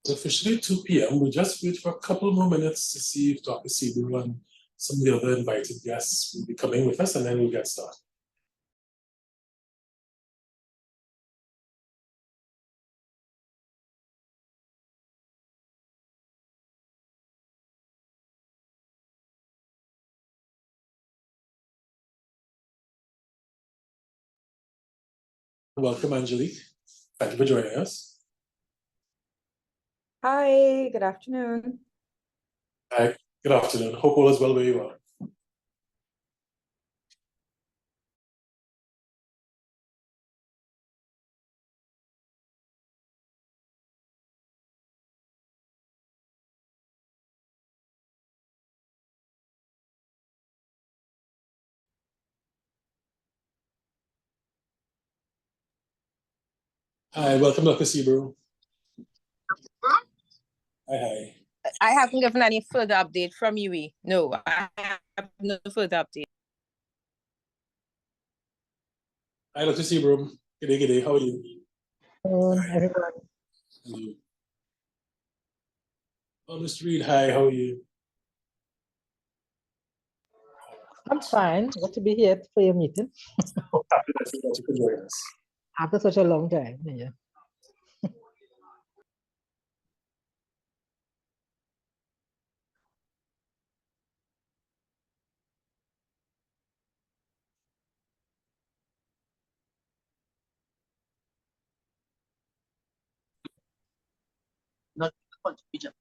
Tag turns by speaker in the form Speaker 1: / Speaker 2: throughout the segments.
Speaker 1: Officially 2 p.m. We'll just wait for a couple more minutes to see if Dr. Seabu and some of the other invited guests will be coming with us, and then we'll get started. Welcome, Angelique. Thank you for joining us.
Speaker 2: Hi, good afternoon.
Speaker 1: Hi, good afternoon. Hope all is well where you are. Hi, welcome, Dr. Seabu. Hi.
Speaker 2: I haven't given any further update from you. No, I have no further update.
Speaker 1: Hi, Dr. Seabu. Good day. How are you?
Speaker 3: Everyone.
Speaker 1: Hello. Oh, Mr. Reed, hi, how are you?
Speaker 3: I'm fine. Good to be here for your meeting.
Speaker 1: Happy that you could join us.
Speaker 3: After such a long time. Yeah.
Speaker 4: Not contribution.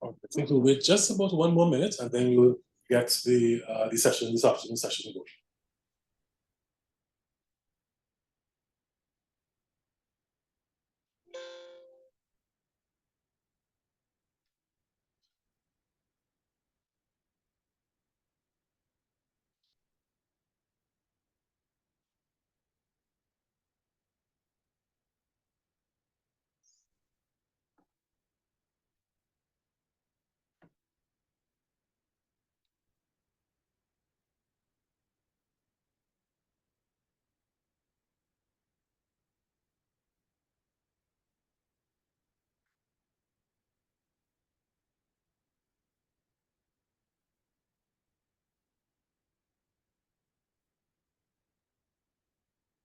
Speaker 1: I think we'll wait just about 1 more minute, and then we'll get the session, this afternoon session going.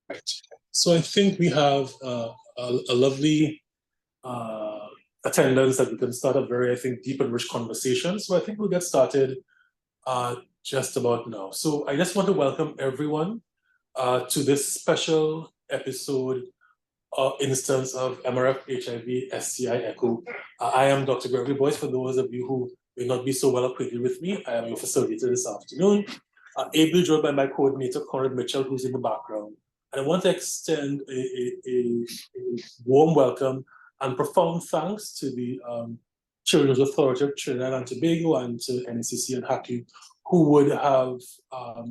Speaker 1: Right. So I think we have a lovely attendance that we can start a very, I think, deep and rich conversation. So I think we'll get started just about now. So I just want to welcome everyone to this special episode instance of MRFTT ECHO. I am Dr. Gregory Boyce. For those of you who may not be so well acquainted with me, I am your facilitator this afternoon. Ably joined by my coordinator, Conrad Mitchell, who's in the background. And I want to extend a warm welcome and profound thanks to the Children's Authority of Trinidad and Tobago and to NCC and HACU, who would have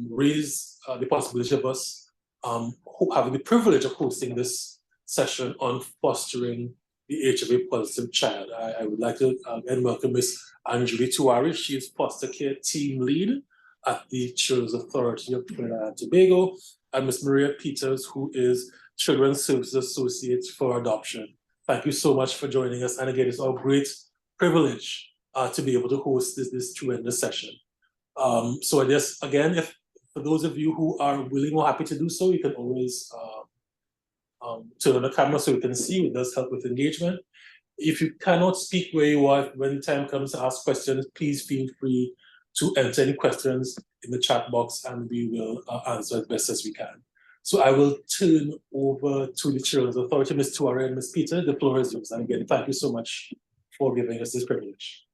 Speaker 1: raised the possibility of us having the privilege of hosting this session on fostering the HIV positive child. I would like to again welcome Ms. Anjali Tiwari. She is foster care team lead at the Children's Authority of Trinidad and Tobago, and Ms. Maria Peters, who is Children's Services Associate for Adoption. Thank you so much for joining us. And again, it's our great privilege to be able to host this tremendous session. So I guess, again, if for those of you who are willing or happy to do so, you can always turn on the camera so you can see. It does help with engagement. If you cannot speak where you are, when the time comes to ask questions, please feel free to enter any questions in the chat box and we will answer as best as we can. So I will turn over to the Children's Authority, Ms. Tiwari and Ms. Peter. The floor is yours. And again, thank you so much for giving us this privilege.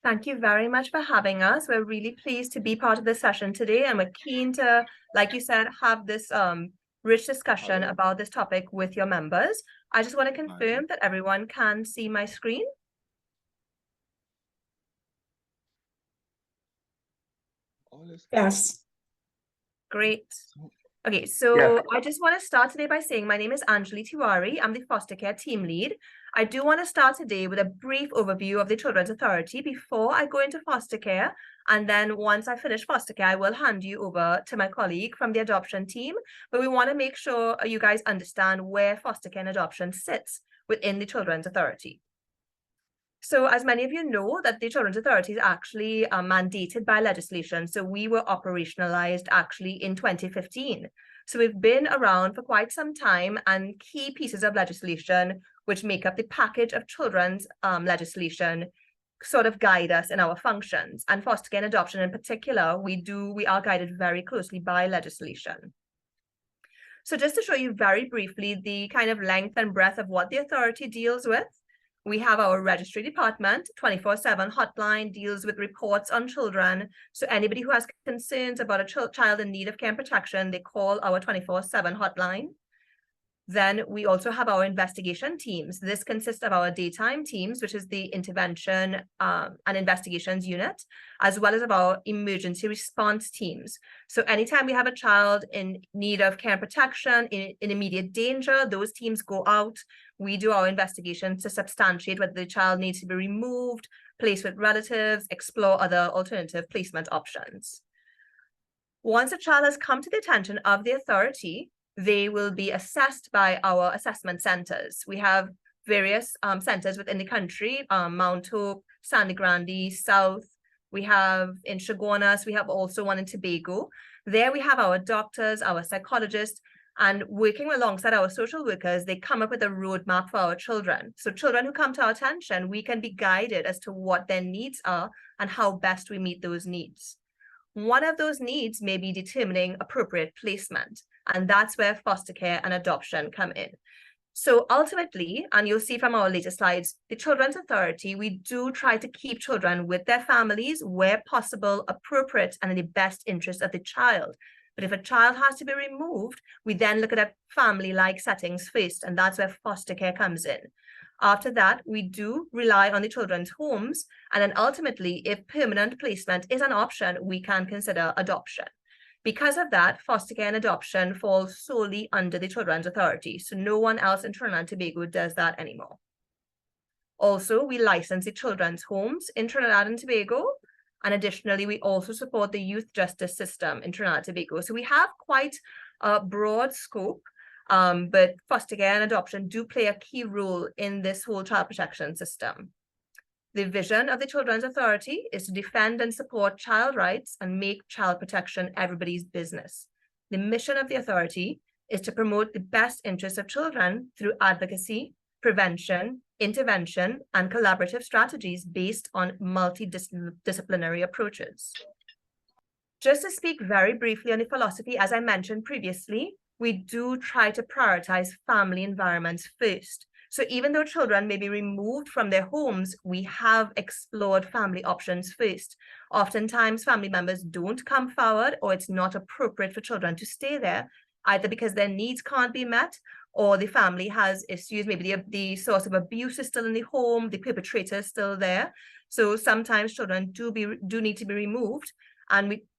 Speaker 5: Thank you very much for having us. We're really pleased to be part of this session today, and we're keen to, like you said, have this rich discussion about this topic with your members. I just want to confirm that everyone can see my screen.
Speaker 6: Yes.
Speaker 5: Great. Okay, so I just want to start today by saying my name is Anjali Tiwari. I'm the foster care team lead. I do want to start today with a brief overview of the Children's Authority before I go into foster care. And then once I finish foster care, I will hand you over to my colleague from the adoption team. But we want to make sure you guys understand where foster care and adoption sits within the Children's Authority. So as many of you know, that the Children's Authority is actually mandated by legislation. So we were operationalized actually in 2015. So we've been around for quite some time, and key pieces of legislation which make up the package of children's legislation sort of guide us in our functions. And foster care and adoption in particular, we are guided very closely by legislation. So just to show you very briefly the kind of length and breadth of what the authority deals with, we have our registry department, 24/7 hotline, deals with reports on children. So anybody who has concerns about a child in need of care and protection, they call our 24/7 hotline. Then we also have our investigation teams. This consists of our daytime teams, which is the intervention and investigations unit, as well as of our emergency response teams. So anytime we have a child in need of care and protection, in immediate danger, those teams go out. We do our investigations to substantiate whether the child needs to be removed, placed with relatives, explore other alternative placement options. Once a child has come to the attention of the authority, they will be assessed by our assessment centers. We have various centers within the country, Mount Hope, Sandy Grande, South. We have in Chaguanas, we have also one in Tobago. There we have our doctors, our psychologists, and working alongside our social workers, they come up with a roadmap for our children. So children who come to our attention, we can be guided as to what their needs are and how best we meet those needs. One of those needs may be determining appropriate placement, and that's where foster care and adoption come in. So ultimately, and you'll see from our later slides, the Children's Authority, we do try to keep children with their families where possible, appropriate, and in the best interest of the child. But if a child has to be removed, we then look at family-like settings first, and that's where foster care comes in. After that, we do rely on the children's homes, and then ultimately, if permanent placement is an option, we can consider adoption. Because of that, foster care and adoption falls solely under the Children's Authority, so no one else in Trinidad and Tobago does that anymore. Also, we license the children's homes in Trinidad and Tobago, and additionally, we also support the youth justice system in Trinidad and Tobago. So we have quite a broad scope, but foster care and adoption do play a key role in this whole child protection system. The vision of the Children's Authority is to defend and support child rights and make child protection everybody's business. The mission of the authority is to promote the best interests of children through advocacy, prevention, intervention, and collaborative strategies based on multidisciplinary approaches. Just to speak very briefly on the philosophy, as I mentioned previously, we do try to prioritize family environments first. So even though children may be removed from their homes, we have explored family options first. Oftentimes, family members don't come forward, or it's not appropriate for children to stay there, either because their needs can't be met, or the family has issues, maybe the source of abuse is still in the home, the perpetrator is still there. So sometimes children do need to be removed.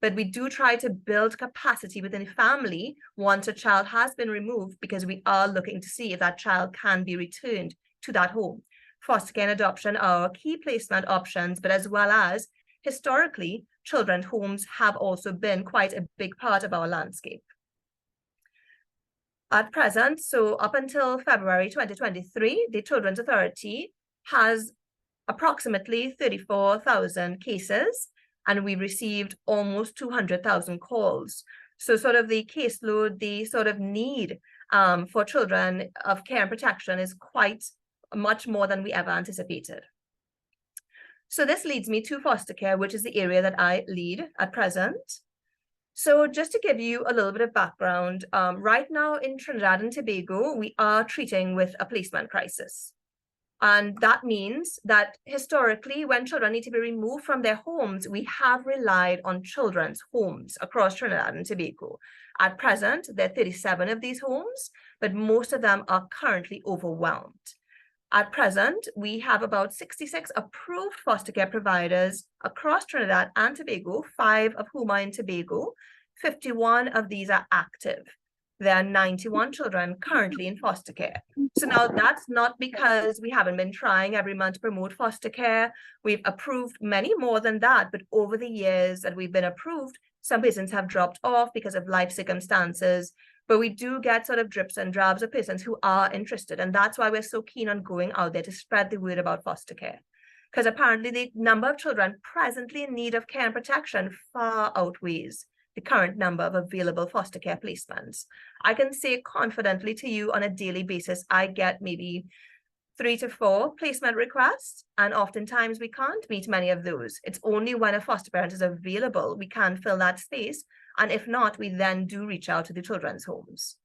Speaker 5: But we do try to build capacity within the family once a child has been removed, because we are looking to see if that child can be returned to that home. Foster care and adoption are key placement options, but as well as historically, children's homes have also been quite a big part of our landscape. At present, so up until February 2023, the Children's Authority has approximately 34,000 cases, and we received almost 200,000 calls. So sort of the caseload, the sort of need for children of care and protection is quite much more than we ever anticipated. So this leads me to foster care, which is the area that I lead at present. So just to give you a little bit of background, right now in Trinidad and Tobago, we are treating with a placement crisis. And that means that historically, when children need to be removed from their homes, we have relied on children's homes across Trinidad and Tobago. At present, there are 37 of these homes, but most of them are currently overwhelmed. At present, we have about 66 approved foster care providers across Trinidad and Tobago, 5 of whom are in Tobago. 51 of these are active. There are 91 children currently in foster care. So now that's not because we haven't been trying every month to promote foster care. We've approved many more than that, but over the years that we've been approved, some patients have dropped off because of life circumstances. But we do get sort of drips and drabs of patients who are interested. And that's why we're so keen on going out there to spread the word about foster care. Because apparently the number of children presently in need of care and protection far outweighs the current number of available foster care placements. I can say confidently to you on a daily basis, I get maybe 3 to 4 placement requests, and oftentimes we can't meet many of those. It's only when a foster parent is available, we can fill that space. And if not, we then do reach out to the children's homes.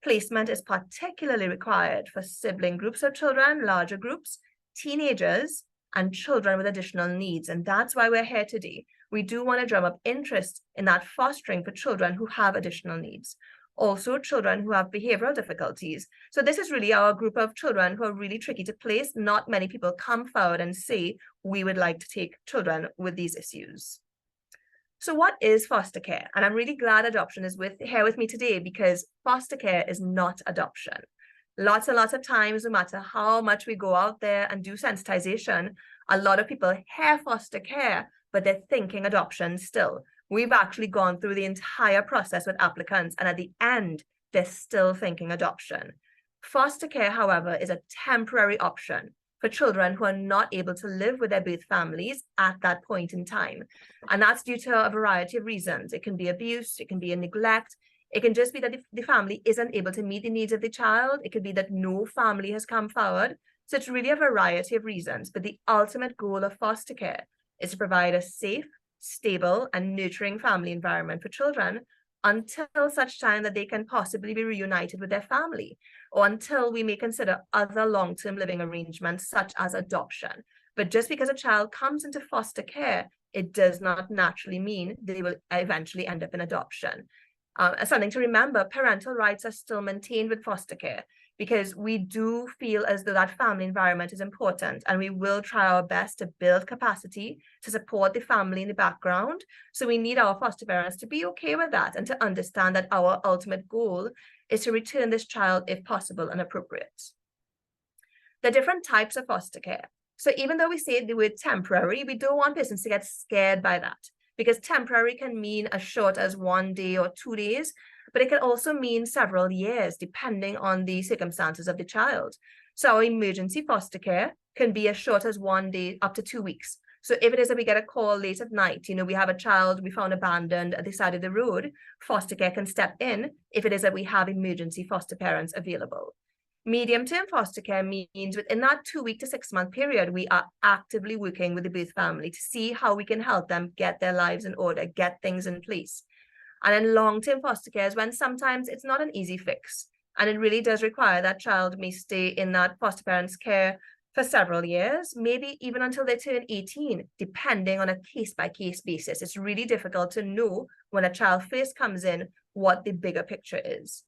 Speaker 5: Placement is particularly required for sibling groups of children, larger groups, teenagers, and children with additional needs. And that's why we're here today. We do want to drum up interest in that fostering for children who have additional needs. Also, children who have behavioral difficulties. So this is really our group of children who are really tricky to place. Not many people come forward and say, we would like to take children with these issues. So what is foster care? And I'm really glad adoption is here with me today, because foster care is not adoption. Lots and lots of times, no matter how much we go out there and do sensitization, a lot of people hear foster care, but they're thinking adoption still. We've actually gone through the entire process with applicants, and at the end, they're still thinking adoption. Foster care, however, is a temporary option for children who are not able to live with their birth families at that point in time. And that's due to a variety of reasons. It can be abuse, it can be a neglect, it can just be that the family isn't able to meet the needs of the child, it could be that no family has come forward. So it's really a variety of reasons, but the ultimate goal of foster care is to provide a safe, stable, and nurturing family environment for children until such time that they can possibly be reunited with their family, or until we may consider other long-term living arrangements such as adoption. But just because a child comes into foster care, it does not naturally mean they will eventually end up in adoption. Something to remember, parental rights are still maintained with foster care, because we do feel as though that family environment is important, and we will try our best to build capacity to support the family in the background. So we need our foster parents to be okay with that and to understand that our ultimate goal is to return this child if possible and appropriate. The different types of foster care. So even though we say the word temporary, we don't want persons to get scared by that, because temporary can mean as short as 1 day or 2 days, but it can also mean several years, depending on the circumstances of the child. So our emergency foster care can be as short as 1 day up to 2 weeks. So if it is that we get a call late at night, we have a child we found abandoned at the side of the road, foster care can step in if it is that we have emergency foster parents available. Medium-term foster care means within that 2-week to 6-month period, we are actively working with the birth family to see how we can help them get their lives in order, get things in place. And then long-term foster care is when sometimes it's not an easy fix, and it really does require that child may stay in that foster parent's care for several years, maybe even until they turn 18, depending on a case-by-case basis. It's really difficult to know when a child first comes in what the bigger picture is.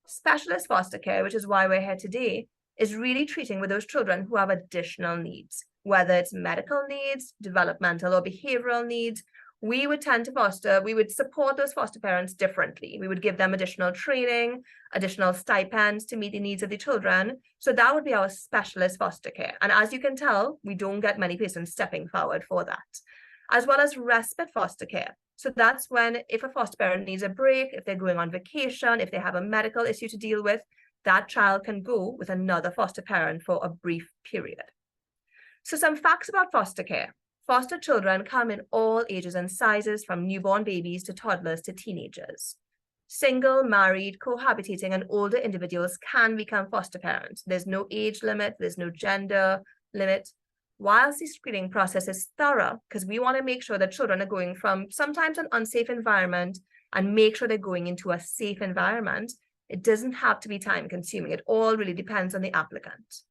Speaker 5: Specialist foster care, which is why we're here today, is really treating with those children who have additional needs, whether it's medical needs, developmental or behavioral needs. We would support those foster parents differently. We would give them additional training, additional stipends to meet the needs of the children. So that would be our specialist foster care. And as you can tell, we don't get many patients stepping forward for that. As well as respite foster care. So that's when, if a foster parent needs a break, if they're going on vacation, if they have a medical issue to deal with, that child can go with another foster parent for a brief period. So some facts about foster care. Foster children come in all ages and sizes, from newborn babies to toddlers to teenagers. Single, married, cohabitating, and older individuals can become foster parents. There's no age limit, there's no gender limit. Whilst the screening process is thorough, because we want to make sure that children are going from sometimes an unsafe environment and make sure they're going into a safe environment, it doesn't have to be time consuming. It all really depends on the applicant.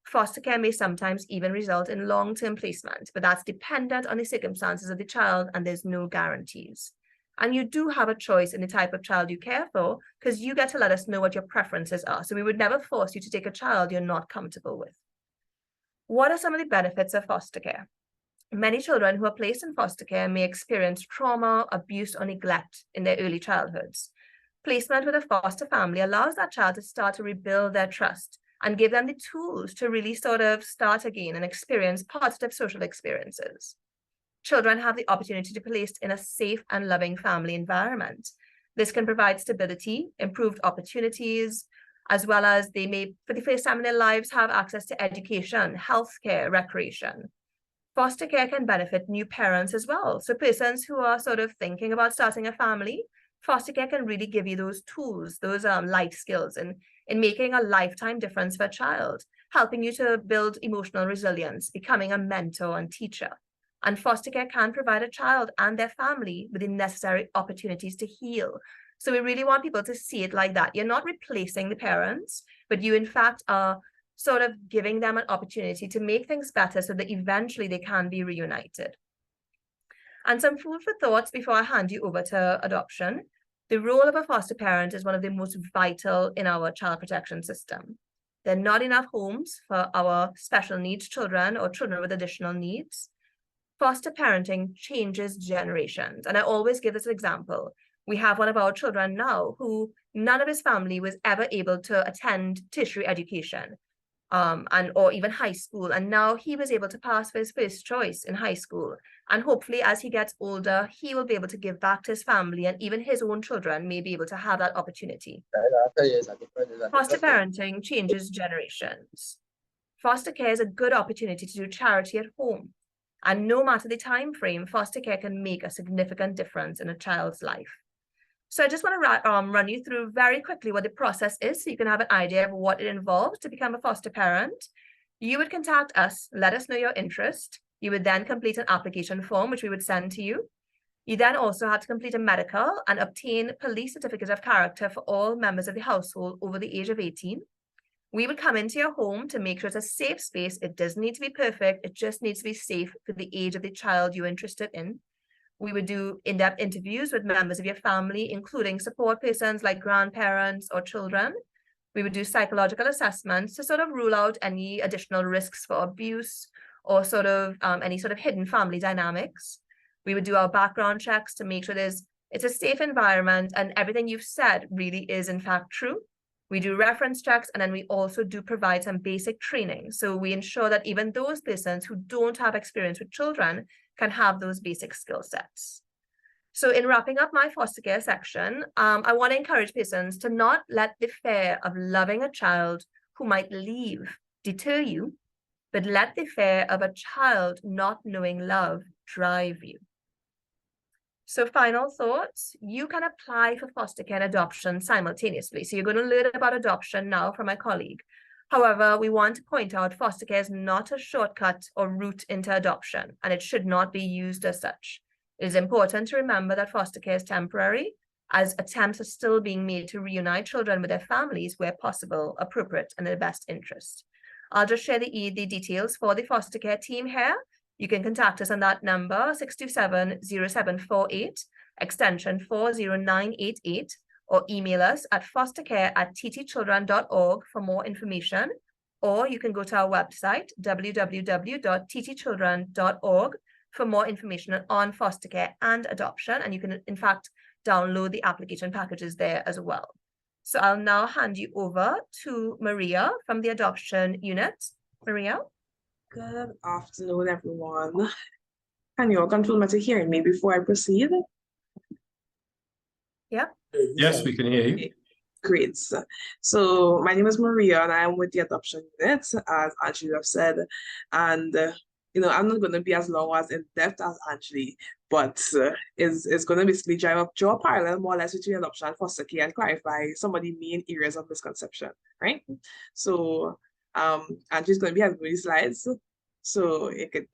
Speaker 5: Foster care may sometimes even result in long-term placement, but that's dependent on the circumstances of the child, and there's no guarantees. And you do have a choice in the type of child you care for, because you get to let us know what your preferences are. So we would never force you to take a child you're not comfortable with. What are some of the benefits of foster care? Many children who are placed in foster care may experience trauma, abuse, or neglect in their early childhoods. Placement with a foster family allows that child to start to rebuild their trust and give them the tools to really sort of start again and experience positive social experiences. Children have the opportunity to be placed in a safe and loving family environment. This can provide stability, improved opportunities, as well as they may, for the first time in their lives, have access to education, healthcare, recreation. Foster care can benefit new parents as well. So persons who are sort of thinking about starting a family, foster care can really give you those tools, those life skills in making a lifetime difference for a child, helping you to build emotional resilience, becoming a mentor and teacher. And foster care can provide a child and their family with the necessary opportunities to heal. So we really want people to see it like that. You're not replacing the parents, but you in fact are sort of giving them an opportunity to make things better so that eventually they can be reunited. And some food for thoughts before I hand you over to adoption. The role of a foster parent is one of the most vital in our child protection system. There are not enough homes for our special needs children or children with additional needs. Foster parenting changes generations. And I always give this example. We have one of our children now who none of his family was ever able to attend tertiary education. Or even high school, and now he was able to pass for his first choice in high school, and hopefully as he gets older he will be able to give back to his family, and even his own children may be able to have that opportunity. Foster parenting changes generations. Foster care is a good opportunity to do charity at home, and no matter the time frame, foster care can make a significant difference in a child's life. So I just want to run you through very quickly what the process is so you can have an idea of what it involves to become a foster parent. You would contact us, let us know your interest. You would then complete an application form, which we would send to you. You then also have to complete a medical and obtain police certificate of character for all members of the household over the age of 18. We would come into your home to make sure it's a safe space. It doesn't need to be perfect. It just needs to be safe for the age of the child you're interested in. We would do in-depth interviews with members of your family, including support persons like grandparents or children. We would do psychological assessments to sort of rule out any additional risks for abuse or sort of any sort of hidden family dynamics. We would do our background checks to make sure it's a safe environment and everything you've said really is in fact true. We do reference checks, and then we also do provide some basic training. So we ensure that even those persons who don't have experience with children can have those basic skill sets. So in wrapping up my foster care section, I want to encourage persons to not let the fear of loving a child who might leave deter you, but let the fear of a child not knowing love drive you. So final thoughts, you can apply for foster care and adoption simultaneously. So you're going to learn about adoption now from my colleague. However, we want to point out foster care is not a shortcut or route into adoption, and it should not be used as such. It is important to remember that foster care is temporary, as attempts are still being made to reunite children with their families where possible, appropriate, and in their best interest. I'll just share the details for the foster care team here. You can contact us on that number, 627-0748, extension 40988, or email us at fostercare@ttchildren.org for more information, or you can go to our website, www.ttchildren.org, for more information on foster care and adoption, and you can in fact download the application packages there as well. So I'll now hand you over to Maria from the adoption unit. Maria?
Speaker 6: Good afternoon, everyone. Can you all confirm to hearing me before I proceed?
Speaker 5: Yeah.
Speaker 7: Yes, we can hear you.
Speaker 6: Great. So my name is Maria, and I am with the adoption unit, as Angie have said. And I'm not going to be as long as in depth as Angie, but is going to basically draw a parallel more or less between adoption and foster care and clarify some of the main areas of misconception, right? So Angie's going to be having these slides, so it could.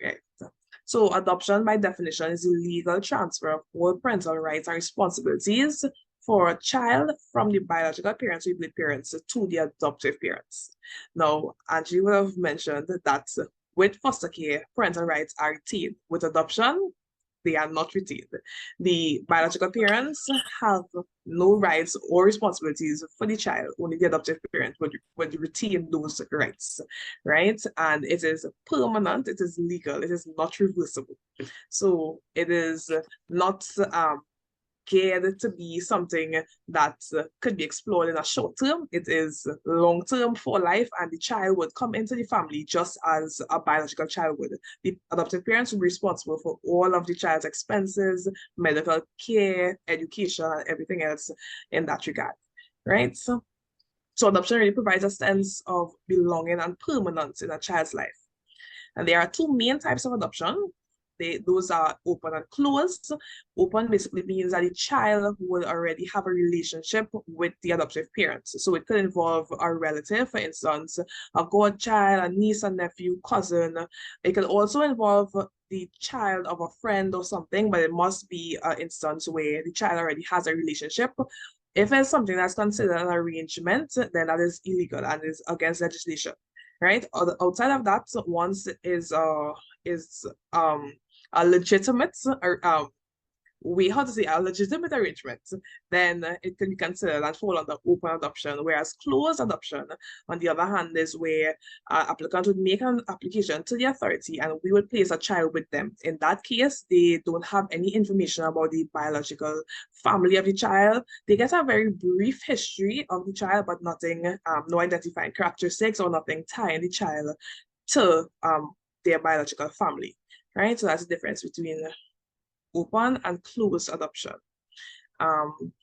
Speaker 6: So adoption, by definition, is the legal transfer of all parental rights and responsibilities for a child from the biological parents or the parents to the adoptive parents. Now, Angie would have mentioned that with foster care, parental rights are retained. With adoption, they are not retained. The biological parents have no rights or responsibilities for the child. Only the adoptive parent would retain those rights, right? And it is permanent, it is legal, it is not reversible. So it is not geared to be something that could be explored in a short term. It is long term for life, and the child would come into the family just as a biological child would. The adoptive parents would be responsible for all of the child's expenses, medical care, education, and everything else in that regard, right? So adoption really provides a sense of belonging and permanence in a child's life. And there are two main types of adoption. Those are open and closed. Open basically means that the child would already have a relationship with the adoptive parents. So it could involve a relative, for instance, a godchild, a niece, a nephew, cousin. It could also involve the child of a friend or something, but it must be an instance where the child already has a relationship. If it's something that's considered an arrangement, then that is illegal and is against legislation, right? Outside of that, once is a legitimate a legitimate arrangement, then it can be considered and fall under open adoption, whereas closed adoption, on the other hand, is where applicant would make an application to the authority and we would place a child with them. In that case, they don't have any information about the biological family of the child. They get a very brief history of the child, but nothing, no identifying characteristics or nothing tying the child to their biological family, right? So that's the difference between open and closed adoption.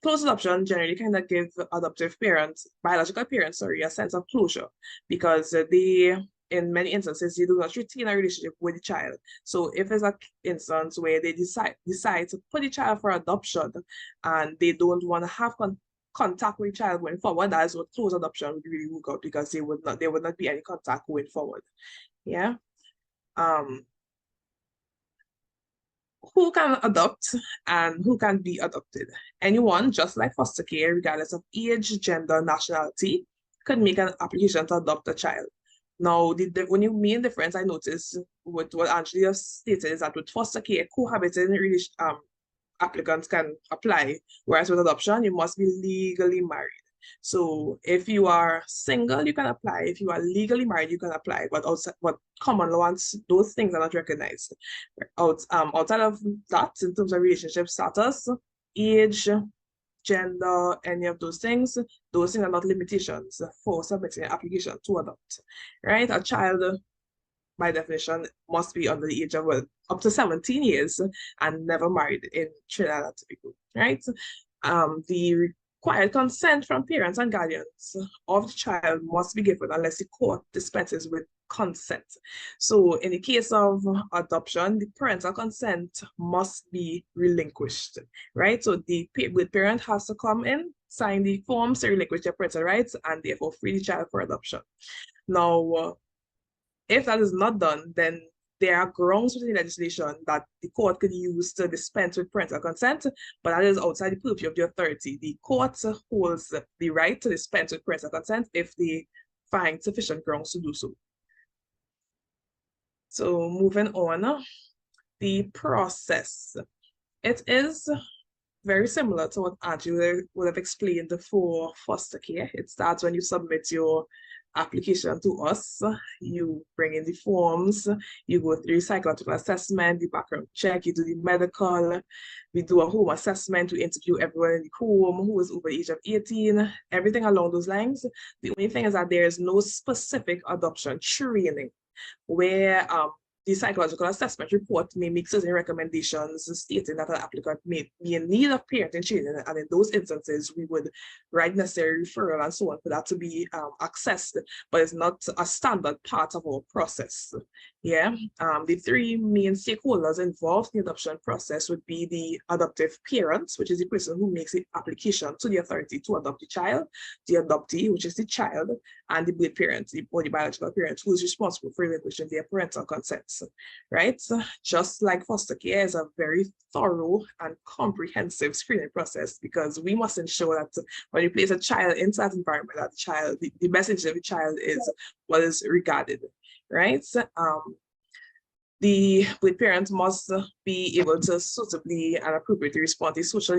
Speaker 6: Closed adoption generally kind of give adoptive parents, biological parents, sorry, a sense of closure, because they, in many instances, they do not retain a relationship with the child. So if there's an instance where they decide to put the child for adoption and they don't want to have contact with the child going forward, that is what closed adoption would really work out, because there would not be any contact going forward. Yeah. Who can adopt and who can be adopted? Anyone, just like foster care, regardless of age, gender, nationality, could make an application to adopt a child. Now, the only main difference I noticed with what Angela stated is that with foster care, cohabiting applicants can apply, whereas with adoption, you must be legally married. So if you are single, you can apply. If you are legally married, you can apply. But common law, those things are not recognized. Outside of that, in terms of relationship status, age, gender, any of those things are not limitations for submitting an application to adopt, right? A child, by definition, must be under the age of up to 17 years and never married in Trinidad, right? The required consent from parents and guardians of the child must be given unless the court dispenses with consent. So in the case of adoption, the parental consent must be relinquished, right? So the parent has to come in, sign the forms to relinquish their parental rights, and therefore free the child for adoption. Now, if that is not done, then there are grounds within the legislation that the court could use to dispense with parental consent, but that is outside the purview of the authority. The court holds the right to dispense with parental consent if they find sufficient grounds to do so. So moving on, the process. It is very similar to what Andrew would have explained for foster care. It starts when you submit your application to us. You bring in the forms, you go through psychological assessment, the background check, you do the medical, we do a home assessment, we interview everyone in the home who is over the age of 18, everything along those lines. The only thing is that there is no specific adoption training where the psychological assessment report may make certain recommendations stating that an applicant may be in need of parenting training, and in those instances, we would write necessary referral and so on for that to be accessed, but it's not a standard part of our process. Yeah, the three main stakeholders involved in the adoption process would be the adoptive parents, which is the person who makes the application to the authority to adopt the child, the adoptee, which is the child, and the birth parent, or the biological parent, who is responsible for relinquishing their parental consents, right? So just like foster care is a very thorough and comprehensive screening process, because we must ensure that when you place a child into that environment, that the child, the best interest of the child is what is regarded, right? with parents must be able to suitably and appropriately respond to social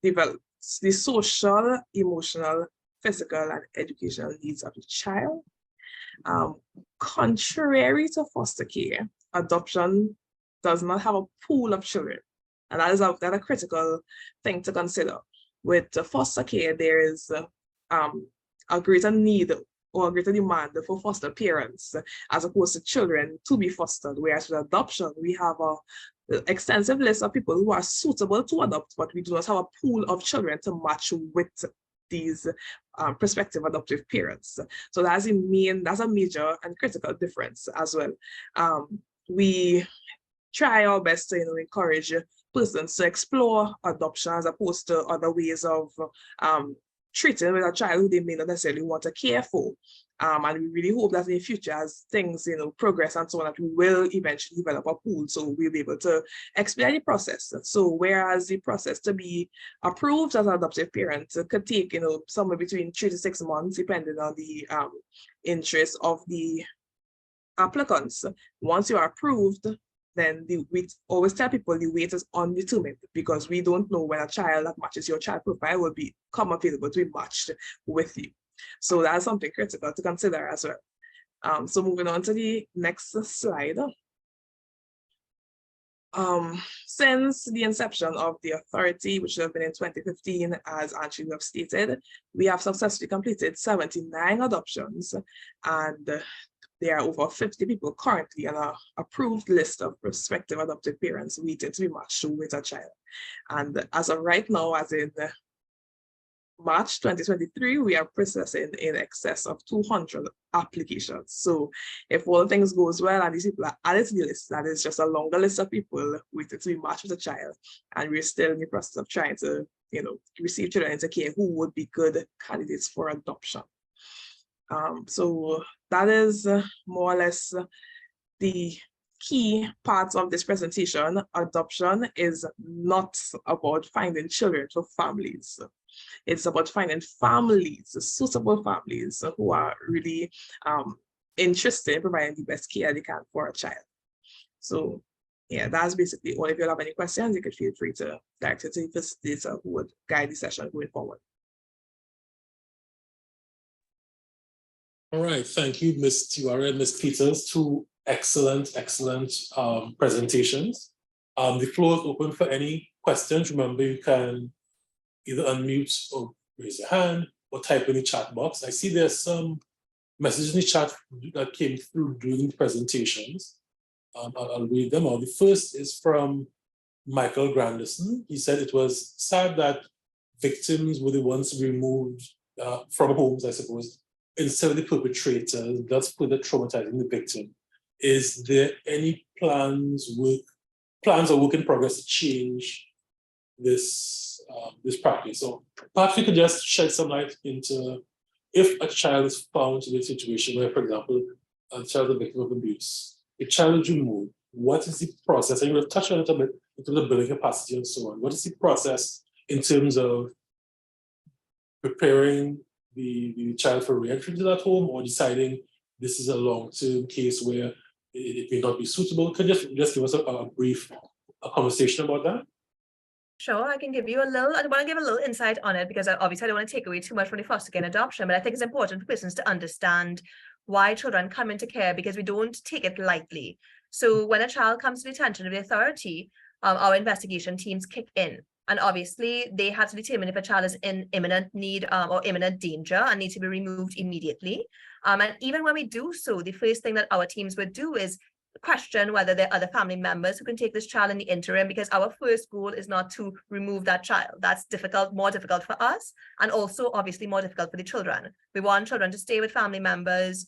Speaker 6: the social, emotional, physical, and educational needs of the child. Contrary to foster care, adoption does not have a pool of children, and that is a critical thing to consider. With foster care, there is a greater need or a greater demand for foster parents as opposed to children to be fostered, whereas with adoption, we have an extensive list of people who are suitable to adopt, but we do not have a pool of children to match with these prospective adoptive parents. So that's a major and critical difference as well. We try our best to encourage persons to explore adoption as opposed to other ways of treating with a child who they may not necessarily want to care for. And we really hope that in the future, as things progress and so on, that we will eventually develop a pool, so we'll be able to explain the process. So whereas the process to be approved as an adoptive parent could take somewhere between 3 to 6 months, depending on the interest of the applicants. Once you are approved, then we always tell people the wait is undetermined, because we don't know when a child that matches your child profile will become available to be matched with you. So that's something critical to consider as well. So moving on to the next slide. Since the inception of the authority, which has been in 2015, as Angela have stated, we have successfully completed 79 adoptions, and there are over 50 people currently on an approved list of prospective adoptive parents waiting to be matched with a child. And as of right now, as in March 2023, we are processing in excess of 200 applications. So if all things goes well and these people are added to the list, that is just a longer list of people waiting to be matched with a child. And we're still in the process of trying to, receive children into care who would be good candidates for adoption. So that is more or less the key parts of this presentation. Adoption is not about finding children for families. It's about finding families, suitable families who are really interested in providing the best care they can for a child. So yeah, that's basically all. If you have any questions, you can feel free to direct it to the facilitator who would guide the session going forward.
Speaker 1: All right, thank you, Ms. Tiwara and Ms. Peters, two excellent presentations. The floor is open for any questions. Remember, you can either unmute or raise your hand or type in the chat box. I see there's some messages in the chat that came through during the presentations. I'll read them out. The first is from Michael Grandison. He said it was sad that victims were the ones removed from homes, I suppose, instead of the perpetrator, that's further traumatizing the victim. Is there any plans or work in progress to change this practice? So perhaps you could just shed some light into if a child is found to be in a situation where, for example, a child is a victim of abuse, a child is removed, what is the process? And you've touched on it a bit in terms of building capacity and so on. What is the process in terms of preparing the child for re-entry to that home, or deciding this is a long-term case where it may not be suitable? Could you just give us a brief conversation about that?
Speaker 5: Sure, I can give you I want to give a little insight on it, because obviously I don't want to take away too much from the foster care and adoption, but I think it's important for persons to understand why children come into care, because we don't take it lightly. So when a child comes to the attention of the authority, our investigation teams kick in. And obviously, they have to determine if a child is in imminent need or imminent danger and needs to be removed immediately. And even when we do so, the first thing that our teams would do is question whether there are other family members who can take this child in the interim, because our first goal is not to remove that child. That's more difficult for us, and also obviously more difficult for the children. We want children to stay with family members,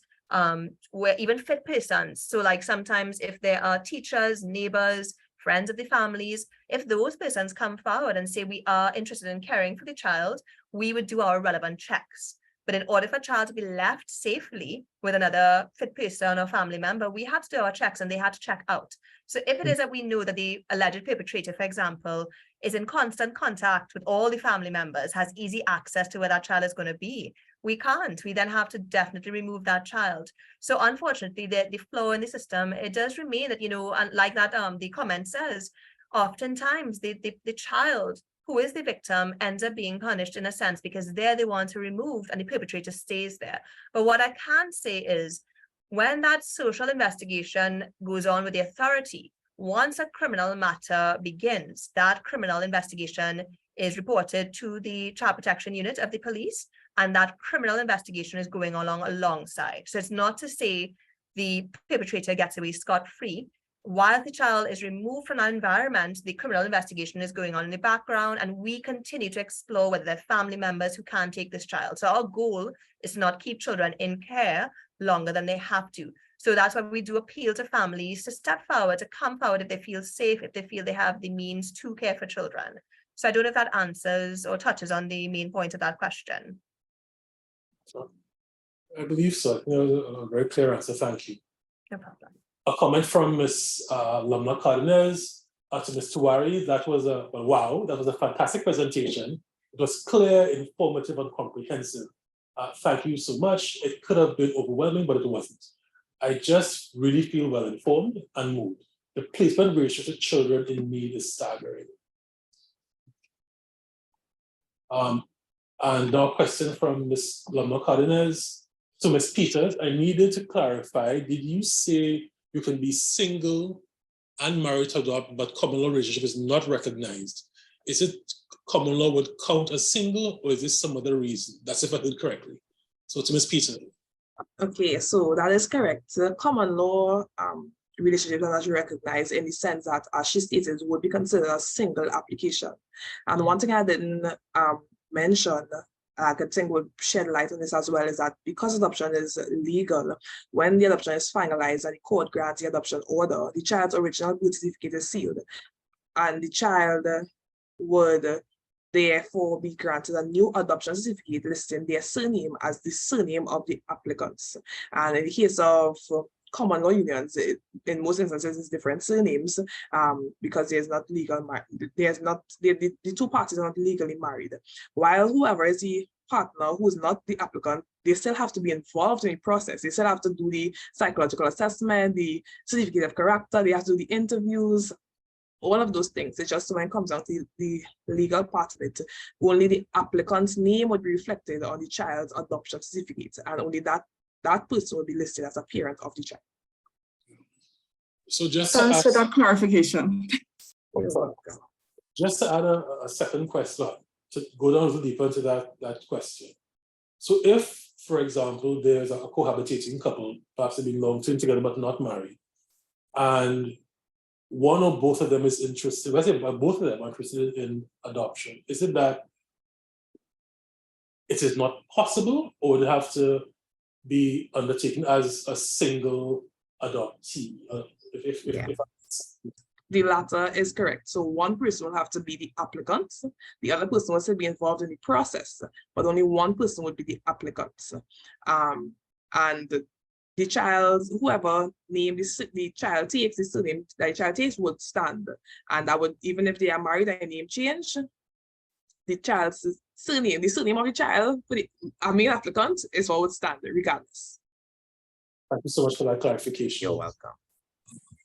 Speaker 5: where even fit persons. So like sometimes if there are teachers, neighbors, friends of the families, if those persons come forward and say we are interested in caring for the child, we would do our relevant checks. But in order for a child to be left safely with another fit person or family member, we had to do our checks and they had to check out. So if it is that we know that the alleged perpetrator, for example, is in constant contact with all the family members, has easy access to where that child is going to be, we can't. We then have to definitely remove that child. So unfortunately, the flaw in the system, it does remain that, and like that the comment says, oftentimes the child who is the victim ends up being punished in a sense because they're the ones who are removed and the perpetrator stays there. But what I can say is when that social investigation goes on with the authority, once a criminal matter begins, that criminal investigation is reported to the child protection unit of the police, and that criminal investigation is going along alongside. So it's not to say the perpetrator gets away scot-free. While the child is removed from that environment, the criminal investigation is going on in the background, and we continue to explore whether there are family members who can't take this child. So our goal is to not keep children in care longer than they have to. So that's why we do appeal to families to step forward, to come forward if they feel safe, if they feel they have the means to care for children. So I don't know if that answers or touches on the main point of that question.
Speaker 1: I believe so. I think that was a very clear answer. Thank you.
Speaker 5: No problem.
Speaker 1: A comment from Ms. Lamna Cardenas to Ms. Tuwari. That was wow, that was a fantastic presentation. It was clear, informative, and comprehensive. Thank you so much. It could have been overwhelming, but it wasn't. I just really feel well informed and moved. The placement ratio to children in need is staggering. And now a question from Ms. Lamna Cardenas. So Ms. Peters, I needed to clarify, did you say you can be single and married to adopt, but common law relationship is not recognized? Is it common law would count as single, or is this some other reason? That's if I heard correctly. So to Ms. Peters.
Speaker 6: Okay, so that is correct. The common law relationship that you recognize in the sense that, as she stated, would be considered a single application. And one thing I didn't mention, I could think would shed light on this as well, is that because adoption is legal, when the adoption is finalized and the court grants the adoption order, the child's original birth certificate is sealed, and the child would therefore be granted a new adoption certificate listing their surname as the surname of the applicants. And in the case of common law unions, in most instances, it's different surnames because there's not legal the two parties are not legally married. While whoever is the partner who is not the applicant, they still have to be involved in the process. They still have to do the psychological assessment, the certificate of character, they have to do the interviews, all of those things. It's just when it comes down to the legal part of it, only the applicant's name would be reflected on the child's adoption certificate, and only that person will be listed as a parent of the child.
Speaker 1: So just
Speaker 8: thanks for that clarification.
Speaker 1: Just to add a second question, to go down a little deeper into that question. So if, for example, there's a cohabitating couple, perhaps they've been long-term together but not married, and one or both of them is interested, let's say both of them are interested in adoption, is it that it is not possible, or would it have to be undertaken as a single adoptee?
Speaker 6: The latter is correct. So one person will have to be the applicant, the other person will still be involved in the process, but only one person would be the applicant. And the child, whoever named the child takes, the surname that the child takes would stand. And that would, even if they are married and name change, the child's surname, the surname of the child for the main applicant is what would stand regardless.
Speaker 1: Thank you so much for that clarification.
Speaker 6: You're welcome.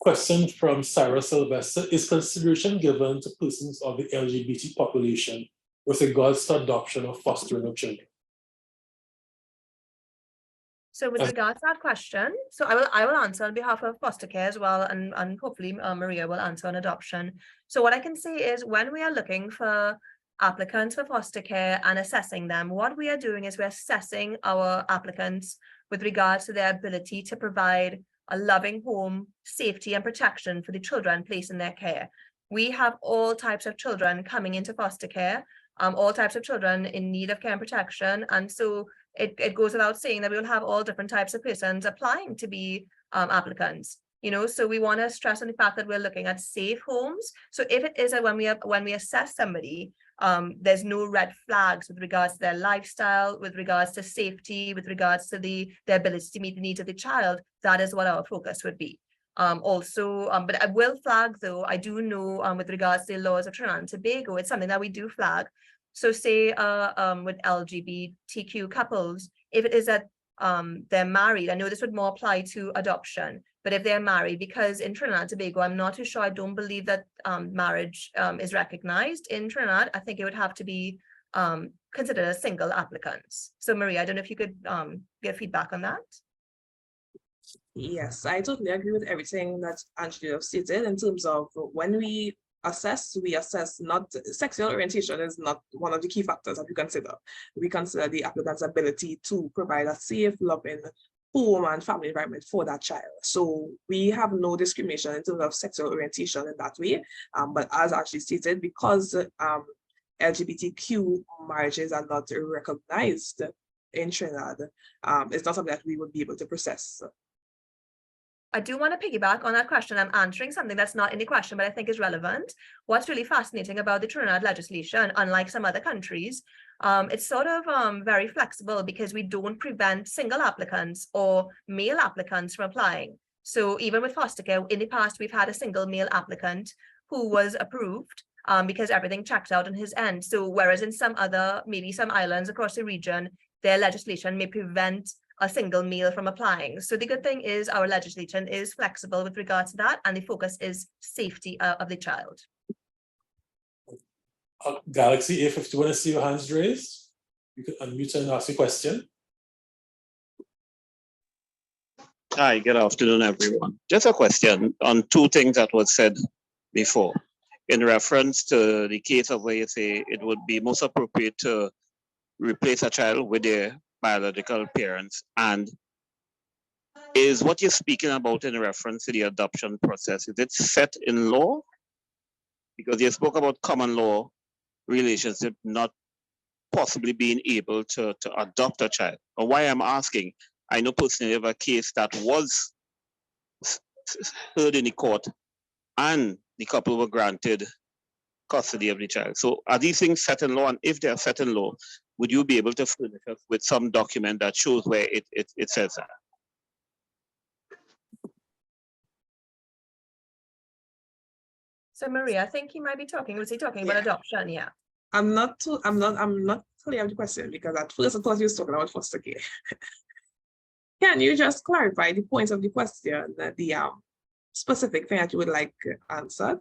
Speaker 1: Question from Sarah Sylvester. Is consideration given to persons of the LGBT population with regards to adoption or fostering of children?
Speaker 5: So with regards to that question, so I will answer on behalf of foster care as well, and hopefully Maria will answer on adoption. So what I can say is when we are looking for applicants for foster care and assessing them, what we are doing is we're assessing our applicants with regards to their ability to provide a loving home, safety and protection for the children placed in their care. We have all types of children coming into foster care, all types of children in need of care and protection. And so it goes without saying that we will have all different types of persons applying to be applicants. So we want to stress on the fact that we're looking at safe homes. So if it is that when we assess somebody, there's no red flags with regards to their lifestyle, with regards to safety, with regards to their ability to meet the needs of the child, that is what our focus would be. But I will flag, though, I do know with regards to the laws of Trinidad and Tobago, it's something that we do flag. So say with LGBTQ couples, if it is that they're married, I know this would more apply to adoption, but if they're married, because in Trinidad and Tobago, I'm not too sure, I don't believe that marriage is recognized in Trinidad. I think it would have to be considered as single applicants. So Maria, I don't know if you could give feedback on that.
Speaker 6: Yes, I totally agree with everything that Angela stated in terms of when we assess not sexual orientation is not one of the key factors that we consider. We consider the applicant's ability to provide a safe, loving home and family environment for that child. So we have no discrimination in terms of sexual orientation in that way. But as actually stated, because LGBTQ marriages are not recognized in Trinidad, it's not something that we would be able to process.
Speaker 5: I do want to piggyback on that question. I'm answering something that's not in the question, but I think is relevant. What's really fascinating about the Trinidad legislation, unlike some other countries, it's sort of very flexible because we don't prevent single applicants or male applicants from applying. So even with foster care, in the past, we've had a single male applicant who was approved because everything checked out on his end. So whereas in some other, maybe some islands across the region, their legislation may prevent a single male from applying. So the good thing is our legislation is flexible with regards to that, and the focus is safety of the child.
Speaker 1: Galaxy A50, want to see your hands raised? You can unmute and ask a question.
Speaker 9: Hi, good afternoon, everyone. Just a question on two things that was said before. In reference to the case of where you say it would be most appropriate to replace a child with their biological parents, and is what you're speaking about in reference to the adoption process, is it set in law? Because you spoke about common law relationship not possibly being able to adopt a child. Or why I'm asking, I know personally of a case that was heard in the court and the couple were granted custody of the child. So are these things set in law? And if they are set in law, would you be able to furnish us with some document that shows where it says that?
Speaker 5: So Maria, I think he might be talking, was he talking about adoption? Yeah.
Speaker 6: I'm not clear of the question because at first I thought you was talking about foster care. Can you just clarify the points of the question, the specific thing that you would like answered?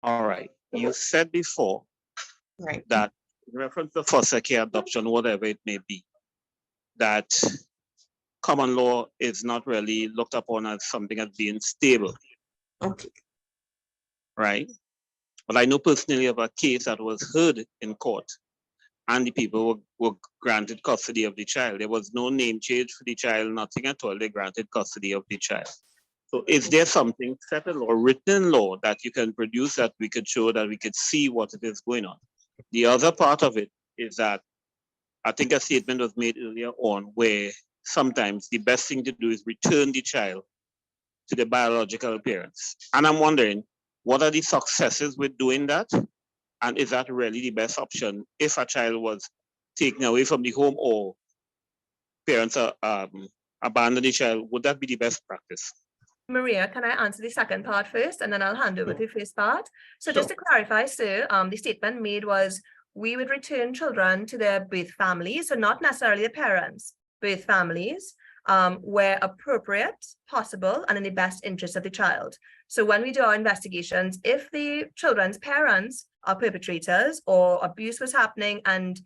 Speaker 9: All right. You said before that in reference to foster care, adoption, whatever it may be, that common law is not really looked upon as something as being stable.
Speaker 6: Okay.
Speaker 9: Right? But I know personally of a case that was heard in court and the people were granted custody of the child. There was no name change for the child, nothing at all. They granted custody of the child. So is there something set in law, written in law, that you can produce that we could show, that we could see what it is going on? The other part of it is that I think a statement was made earlier on where sometimes the best thing to do is return the child to the biological parents. And I'm wondering, what are the successes with doing that? And is that really the best option if a child was taken away from the home or parents abandon the child? Would that be the best practice?
Speaker 5: Maria, can I answer the second part first, and then I'll hand over to the first part? So just to clarify, sir, the statement made was we would return children to their birth families, so not necessarily the parents, birth families, where appropriate, possible, and in the best interest of the child. So when we do our investigations, if the children's parents are perpetrators or abuse was happening and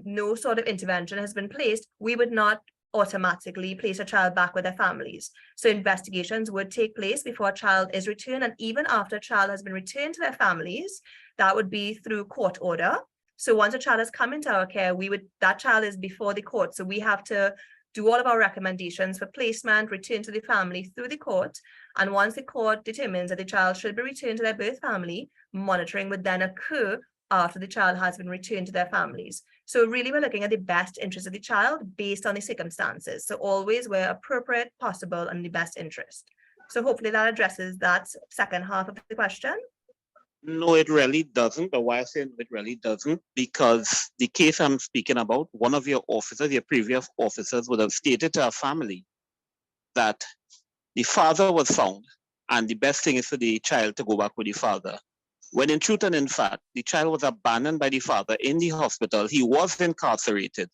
Speaker 5: no sort of intervention has been placed, we would not automatically place a child back with their families. So investigations would take place before a child is returned, and even after a child has been returned to their families, that would be through court order. So once a child has come into our care, that child is before the court. So we have to do all of our recommendations for placement, return to the family through the court. And once the court determines that the child should be returned to their birth family, monitoring would then occur after the child has been returned to their families. So really we're looking at the best interest of the child based on the circumstances. So always where appropriate, possible, and the best interest. So hopefully that addresses that second half of the question.
Speaker 9: No, it really doesn't. But why I say it really doesn't, because the case I'm speaking about, one of your officers, your previous officers, would have stated to a family that the father was found and the best thing is for the child to go back with the father. when in truth and in fact, the child was abandoned by the father in the hospital. He was incarcerated.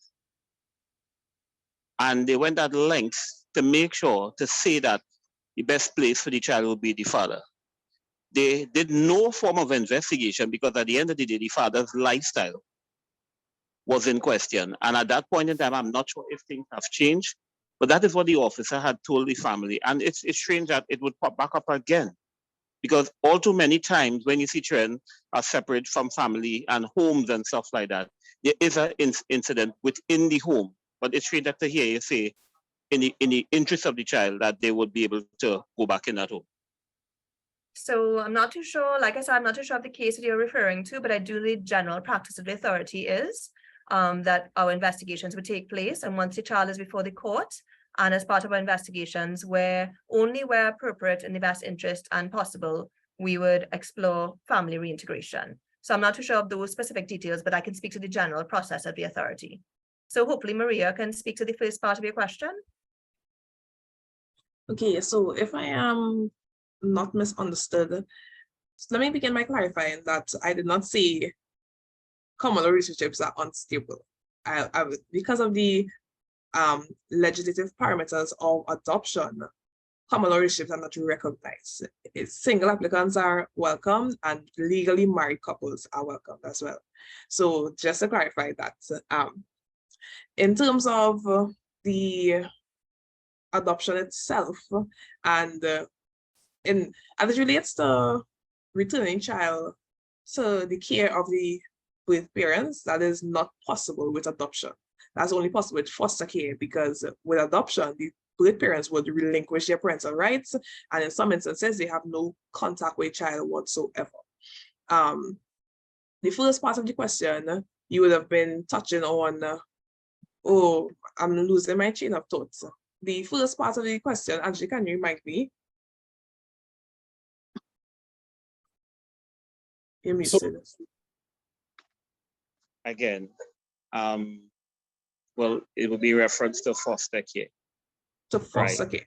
Speaker 9: And they went at lengths to make sure to say that the best place for the child would be the father. They did no form of investigation because at the end of the day, the father's lifestyle was in question. And at that point in time, I'm not sure if things have changed, but that is what the officer had told the family. And it's strange that it would pop back up again, because all too many times when you see children are separate from family and homes and stuff like that, there is an incident within the home. But it's strange to hear you say, in the interest of the child, that they would be able to go back in that home.
Speaker 5: So I'm not too sure, like I said, I'm not too sure of the case that you're referring to, but I do the general practice of the authority is that our investigations would take place. And once the child is before the court, and as part of our investigations, where appropriate in the best interest and possible, we would explore family reintegration. So I'm not too sure of those specific details, but I can speak to the general process of the authority. So hopefully Maria can speak to the first part of your question.
Speaker 6: Okay, so if I am not misunderstood, let me begin by clarifying that I did not say common law relationships are unstable. Because of the legislative parameters of adoption, common law relationships are not recognized. Single applicants are welcome and legally married couples are welcome as well. So just to clarify that, in terms of the adoption itself, and as it relates to returning child to the care of the birth parents, that is not possible with adoption. That's only possible with foster care, because with adoption, the birth parents would relinquish their parental rights, and in some instances, they have no contact with child whatsoever. The first part of the question, you would have been touching on, oh, I'm losing my chain of thoughts. The first part of the question, Angie, can you remind me? You're muted.
Speaker 9: Again, well, it will be reference to foster care.
Speaker 6: To foster care.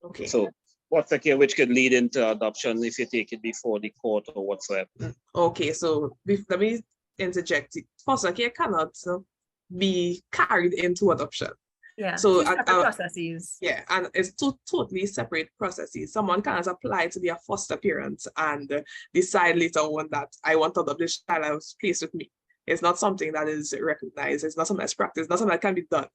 Speaker 6: Okay.
Speaker 9: So foster care, which could lead into adoption if you take it before the court or whatsoever.
Speaker 6: Okay, so let me interject. Foster care cannot be carried into adoption.
Speaker 5: Yeah,
Speaker 6: so
Speaker 5: separate processes.
Speaker 6: Yeah, and it's two totally separate processes. Someone cannot apply to be a foster parent and decide later on that I want to adopt this child I was placed with me. It's not something that is recognized. It's not something that's practiced. It's not something that can be done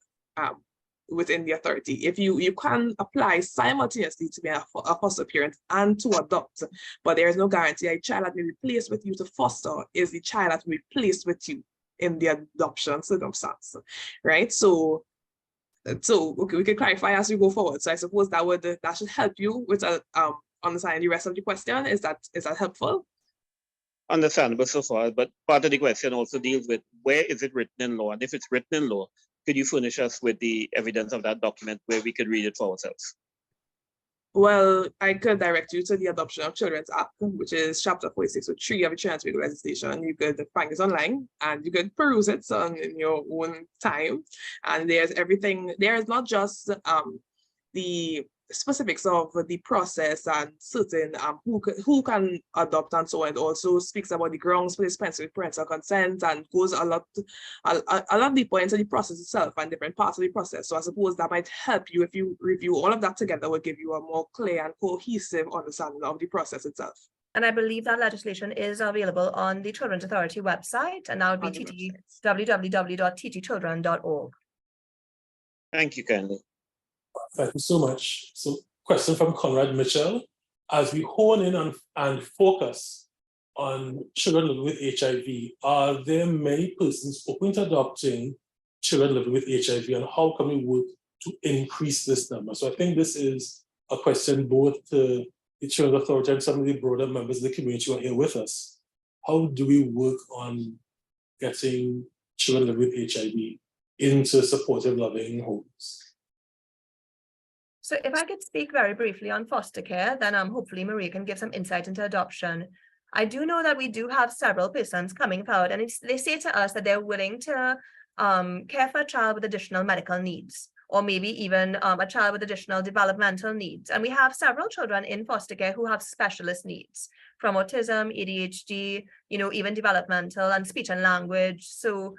Speaker 6: within the authority. If you can apply simultaneously to be a foster parent and to adopt, but there is no guarantee a child that may be placed with you to foster is the child that will be placed with you in the adoption circumstance, right? So okay, we can clarify as we go forward. So I suppose that should help you with understanding the rest of the question. Is that helpful?
Speaker 9: Understandable so far, but part of the question also deals with where is it written in law, and if it's written in law, could you furnish us with the evidence of that document where we could read it for ourselves?
Speaker 6: Well, I could direct you to the Adoption of Children's Act, which is chapter 46.3 of the Trinidad legislation. You could find it online and you could peruse it in your own time. And there's everything. There is not just the specifics of the process and certain who can adopt and so on. It also speaks about the grounds for dispensing with parental consent and goes a lot deeper into the process itself and different parts of the process. So I suppose that might help you if you review all of that together, will give you a more clear and cohesive understanding of the process itself.
Speaker 5: And I believe that legislation is available on the Children's Authority website, and that would be www.ttchildren.org.
Speaker 9: Thank you, kindly.
Speaker 1: Thank you so much. So, question from Conrad Mitchell. As we hone in and focus on children living with HIV, are there many persons open to adopting children living with HIV, and how can we work to increase this number? So I think this is a question both to the Children's Authority and some of the broader members of the community who are here with us. How do we work on getting children living with HIV into supportive, loving homes?
Speaker 5: So if I could speak very briefly on foster care, then hopefully Maria can give some insight into adoption. I do know that we do have several persons coming forward, and they say to us that they're willing to care for a child with additional medical needs, or maybe even a child with additional developmental needs. And we have several children in foster care who have specialist needs, from autism, ADHD, even developmental and speech and language. So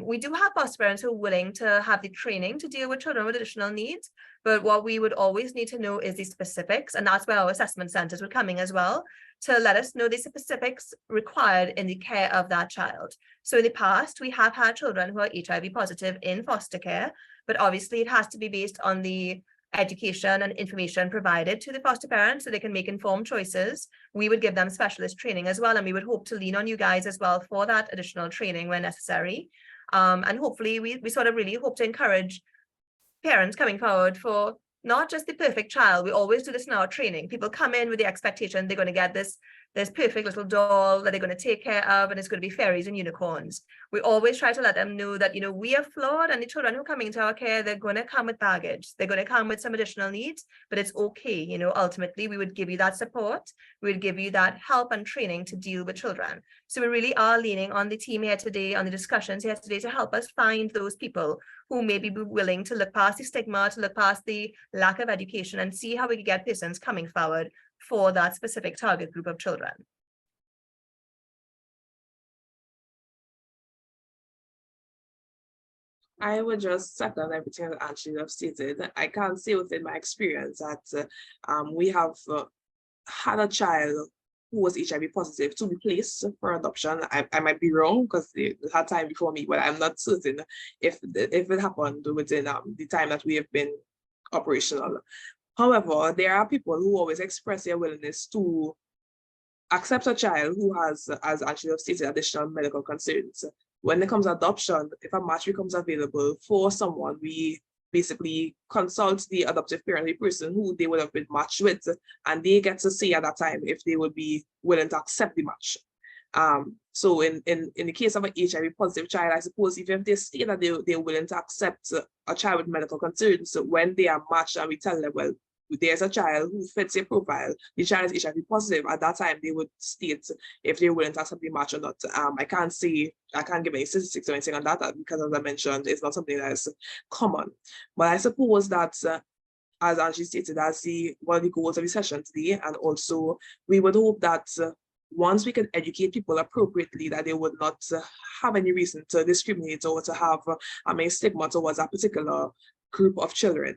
Speaker 5: we do have foster parents who are willing to have the training to deal with children with additional needs, but what we would always need to know is the specifics, and that's where our assessment centers would come in as well, to let us know the specifics required in the care of that child. So in the past, we have had children who are HIV positive in foster care, but obviously it has to be based on the education and information provided to the foster parents so they can make informed choices. We would give them specialist training as well, and we would hope to lean on you guys as well for that additional training when necessary. And hopefully we sort of really hope to encourage parents coming forward for not just the perfect child. We always do this in our training. People come in with the expectation they're going to get this perfect little doll that they're going to take care of, and it's going to be fairies and unicorns. We always try to let them know that, we are flawed, and the children who are coming into our care, they're going to come with baggage. They're going to come with some additional needs, but it's okay. Ultimately, we would give you that support. We would give you that help and training to deal with children. So we really are leaning on the team here today, on the discussions here today, to help us find those people who may be willing to look past the stigma, to look past the lack of education, and see how we can get persons coming forward for that specific target group of children.
Speaker 6: I would just second everything that Angie have stated. I can say within my experience that we have had a child who was HIV positive to be placed for adoption. I might be wrong because they had time before me, but I'm not certain if it happened within the time that we have been operational. However, there are people who always express their willingness to accept a child who has, as Angie have stated, additional medical concerns. When it comes to adoption, if a match becomes available for someone, we basically consult the adoptive parent, the person who they would have been matched with, and they get to say at that time if they would be willing to accept the match. So in the case of an HIV positive child, I suppose even if they say that they're willing to accept a child with medical concerns, so when they are matched and we tell them, well, there's a child who fits your profile, the child is HIV positive, at that time they would state if they're willing to accept the match or not. I can't give any statistics or anything on that because, as I mentioned, it's not something that is common. But I suppose that as Angie stated, as one of the goals of the session today, and also we would hope that once we can educate people appropriately, that they would not have any reason to discriminate or to have a stigma towards a particular group of children.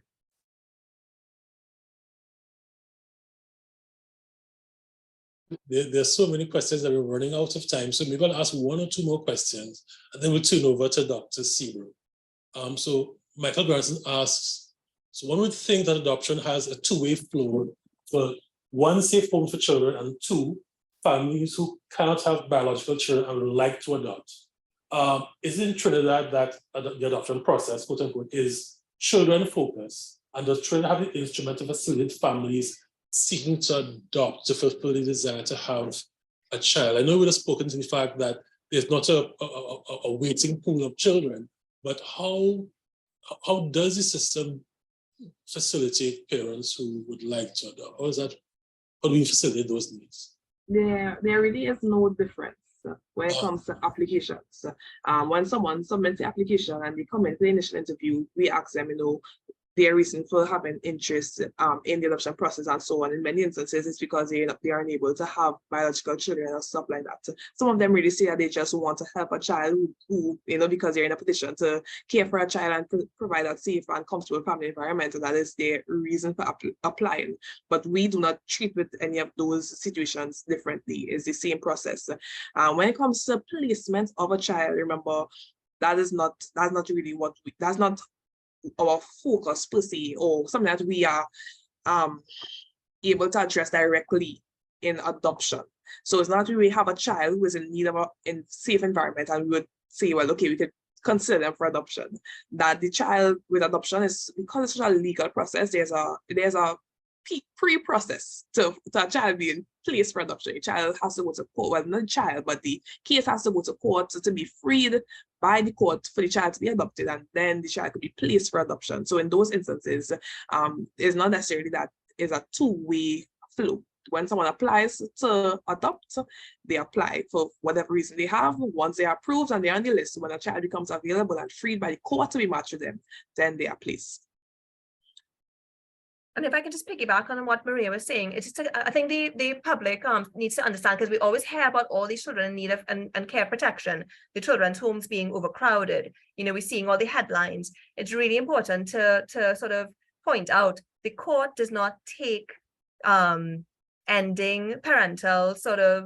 Speaker 1: There's so many questions that we're running out of time, so maybe I'll ask one or two more questions, and then we'll turn over to Dr. Seabrook. So Michael Granson asks, so one would think that adoption has a two-way flow for one, safe home for children, and two, families who cannot have biological children and would like to adopt. Is it in Trinidad that the adoption process, quote unquote, is children focused, and does Trinidad have the instrument to facilitate families seeking to adopt to fulfill the desire to have a child? I know we have spoken to the fact that there's not a waiting pool of children, but how does the system facilitate parents who would like to adopt? How do we facilitate those needs?
Speaker 6: There really is no difference when it comes to applications. When someone submits the application and they come in for the initial interview, we ask them, their reason for having interest in the adoption process and so on. In many instances, it's because they are unable to have biological children or stuff like that. Some of them really say that they just want to help a child who because they're in a position to care for a child and provide a safe and comfortable family environment, and that is their reason for applying. But we do not treat with any of those situations differently. It's the same process. When it comes to placement of a child, remember, that's not our focus per se, or something that we are able to address directly in adoption. So it's not that we have a child who is in need of a safe environment and we would say, well, okay, we could consider them for adoption. That the child with adoption is, because it's such a legal process, there's a pre-process to a child being placed for adoption. The child has to go to court, well, not the child, but the case has to go to court to be freed by the court for the child to be adopted, and then the child could be placed for adoption. So in those instances, it's not necessarily that it's a two-way flow. when someone applies to adopt, they apply for whatever reason they have. Once they are approved and they're on the list, when a child becomes available and freed by the court to be matched with them, then they are placed.
Speaker 5: And if I can just piggyback on what Maria was saying, it's just, I think the public needs to understand, because we always hear about all these children in need of and care protection, the children's homes being overcrowded. You know, we're seeing all the headlines. It's really important to sort of point out the court does not take ending parental sort of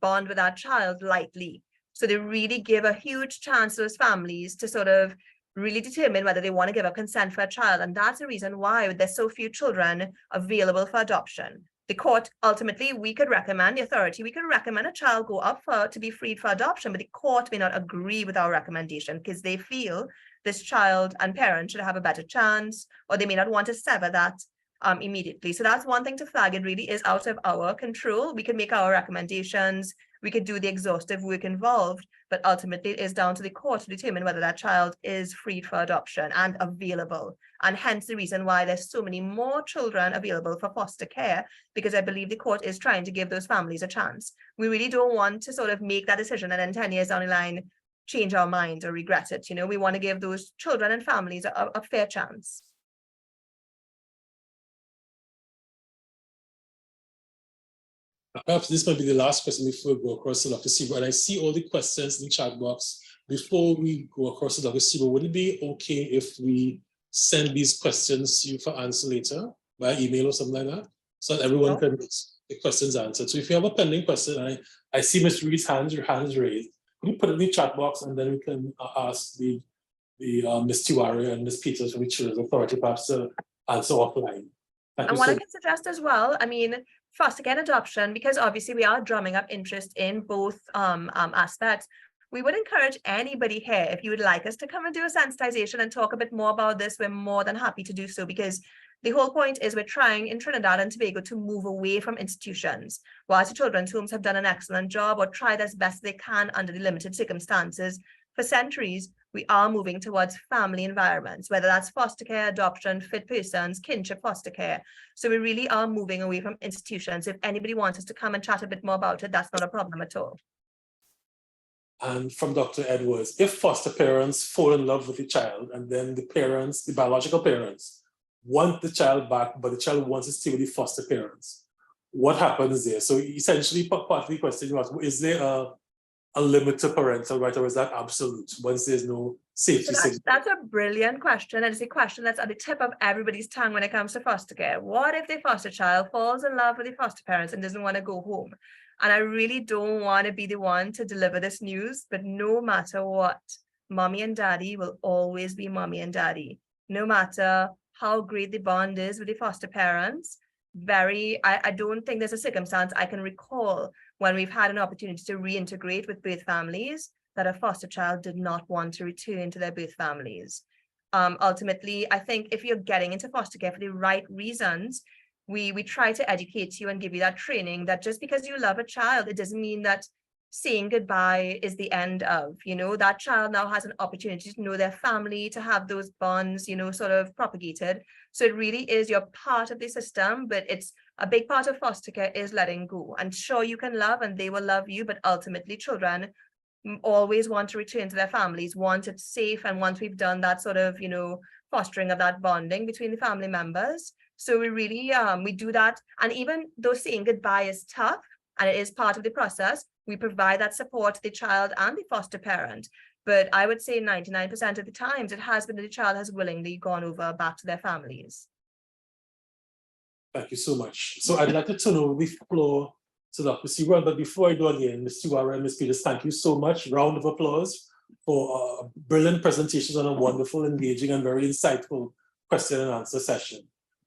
Speaker 5: bond with that child lightly. So they really give a huge chance to those families to sort of really determine whether they want to give up consent for a child. And that's the reason why there's so few children available for adoption. The court, ultimately, we could recommend, the authority, we could recommend a child go up to be freed for adoption, but the court may not agree with our recommendation because they feel this child and parent should have a better chance, or they may not want to sever that immediately. So that's one thing to flag. It really is out of our control. We can make our recommendations, we could do the exhaustive work involved, but ultimately it is down to the court to determine whether that child is freed for adoption and available. And hence the reason why there's so many more children available for foster care, because I believe the court is trying to give those families a chance. We really don't want to sort of make that decision and then 10 years down the line, change our minds or regret it. You know, we want to give those children and families a fair chance.
Speaker 1: Perhaps this might be the last question before we go across to Dr. Sibo. And I see all the questions in the chat box. Before we go across to Dr. Sibo, would it be okay if we send these questions to you for answer later by email or something like that, so that everyone can get the questions answered? So if you have a pending question, I see Ms. Reed's hand, your hand is raised. Can you put it in the chat box, and then we can ask the Ms. Tiwari and Ms. Peters from the Children's Authority perhaps to answer offline.
Speaker 5: And what I can suggest as well, I mean, foster care and adoption, because obviously we are drumming up interest in both aspects. We would encourage anybody here, if you would like us to come and do a sensitization and talk a bit more about this, we're more than happy to do so, because the whole point is we're trying in Trinidad and Tobago to move away from institutions. Whilst the children's homes have done an excellent job or tried as best they can under the limited circumstances, for centuries, we are moving towards family environments, whether that's foster care, adoption, fit persons, kinship foster care. So we really are moving away from institutions. If anybody wants us to come and chat a bit more about it, that's not a problem at all.
Speaker 1: And from Dr. Edwards, if foster parents fall in love with the child and then the parents, the biological parents, want the child back, but the child wants to stay with the foster parents, what happens there? So essentially, part of the question was, is there a limit to parental right, or is that absolute once there's no safety signal?
Speaker 5: That's a brilliant question, and it's a question that's at the tip of everybody's tongue when it comes to foster care. What if the foster child falls in love with the foster parents and doesn't want to go home? And I really don't want to be the one to deliver this news, but no matter what, mommy and daddy will always be mommy and daddy. No matter how great the bond is with the foster parents, I don't think there's a circumstance I can recall when we've had an opportunity to reintegrate with birth families that a foster child did not want to return to their birth families. Ultimately, I think if you're getting into foster care for the right reasons, we try to educate you and give you that training that just because you love a child, it doesn't mean that saying goodbye is the end of, you know, that child now has an opportunity to know their family, to have those bonds, you know, sort of propagated. So it really is, you're part of the system, but it's a big part of foster care is letting go. And sure, you can love and they will love you, but ultimately children always want to return to their families, want it safe. And once we've done that sort of, you know, fostering of that bonding between the family members. So we really, we do that. And even though saying goodbye is tough and it is part of the process, we provide that support to the child and the foster parent. But I would say 99% of the times it has been that the child has willingly gone over back to their families.
Speaker 1: Thank you so much. So I'd like to turn over the floor to Dr. Sibo, but before I do again, Ms. Tiwari and Ms. Peters, thank you so much. Round of applause for brilliant presentations on a wonderful, engaging, and very insightful question and answer session.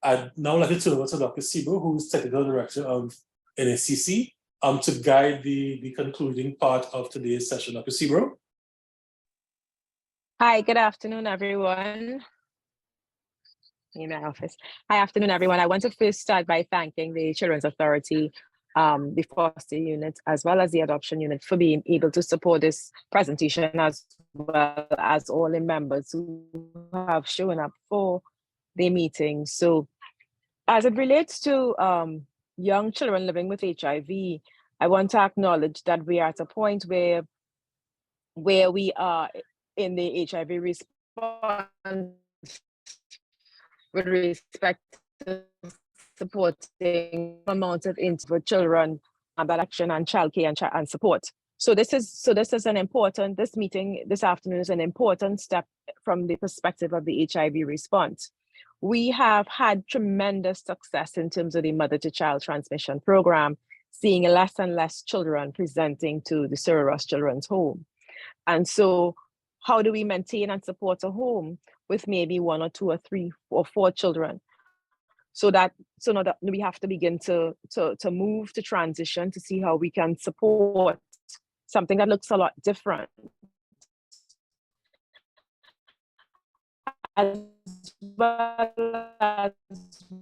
Speaker 1: I'd now like to turn over to Dr. Sibo, who's Technical Director of NACC, to guide the concluding part of today's session. Dr. Sibo.
Speaker 2: Hi, good afternoon, everyone. In my office. Hi, afternoon, everyone. I want to first start by thanking the Children's Authority, the foster unit, as well as the adoption unit for being able to support this presentation, as well as all the members who have shown up for the meeting. So as it relates to young children living with HIV, I want to acknowledge that we are at a point where we are in the HIV response with respect to supporting amount of for children about action and childcare and support. So this is an important, this meeting this afternoon is an important step from the perspective of the HIV response. We have had tremendous success in terms of the mother-to-child transmission program, seeing less and less children presenting to the Sarah Ross Children's Home. And so how do we maintain and support a home with maybe 1 or 2 or 3 or 4 children? So now that we have to begin to move to transition to see how we can support something that looks a lot different. As well as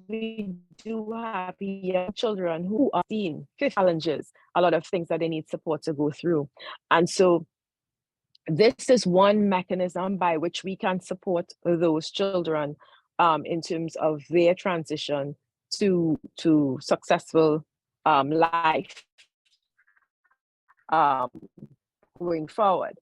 Speaker 2: we do have young children who are seeing challenges, a lot of things that they need support to go through. And so this is one mechanism by which we can support those children in terms of their transition to successful life going forward.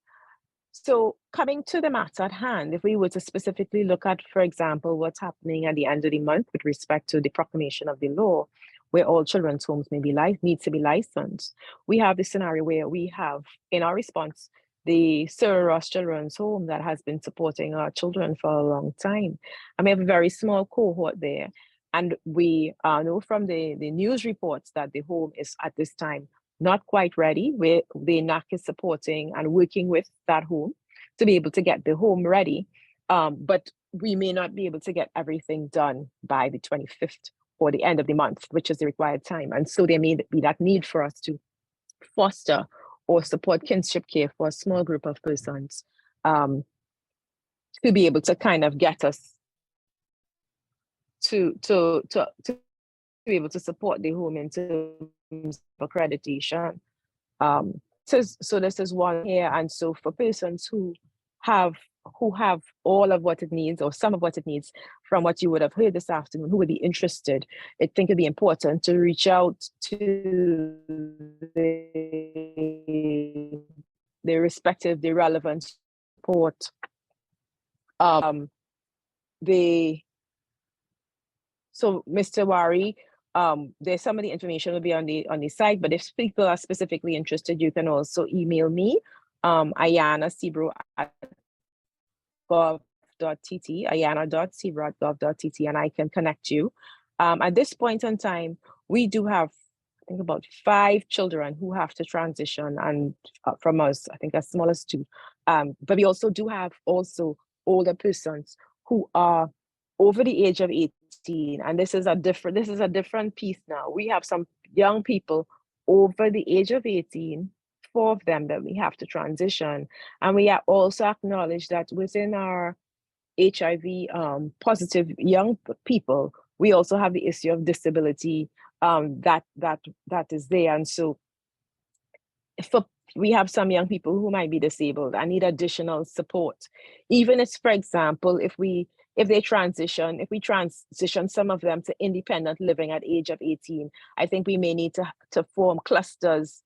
Speaker 2: So coming to the matter at hand, if we were to specifically look at, for example, what's happening at the end of the month with respect to the proclamation of the law, where all children's homes need to be licensed, we have this scenario where we have, in our response, the Sarah Ross Children's Home that has been supporting our children for a long time. And we have a very small cohort there. And we know from the news reports that the home is at this time not quite ready, where the NAC is supporting and working with that home to be able to get the home ready. But we may not be able to get everything done by the 25th or the end of the month, which is the required time. And so there may be that need for us to foster or support kinship care for a small group of persons to be able to kind of get us to be able to support the home in terms of accreditation. So this is one here. And so for persons who have all of what it needs or some of what it needs from what you would have heard this afternoon, who would be interested, I think it'd be important to reach out to the relevant support. So Mr. Wari, there's some of the information will be on the site, but if people are specifically interested, you can also email me, ayana@gov.tt, ayana.cbro@gov.tt, and I can connect you. At this point in time, we do have, I think, about 5 children who have to transition, and from us, I think as small as 2. But we also do have older persons who are over the age of 18, and this is a different piece now. We have some young people over the age of 18, 4 of them that we have to transition, and we are also acknowledged that within our HIV positive young people, we also have the issue of disability that is there, and so we have some young people who might be disabled and need additional support. Even if, for example, if we transition some of them to independent living at age of 18, I think we may need to form clusters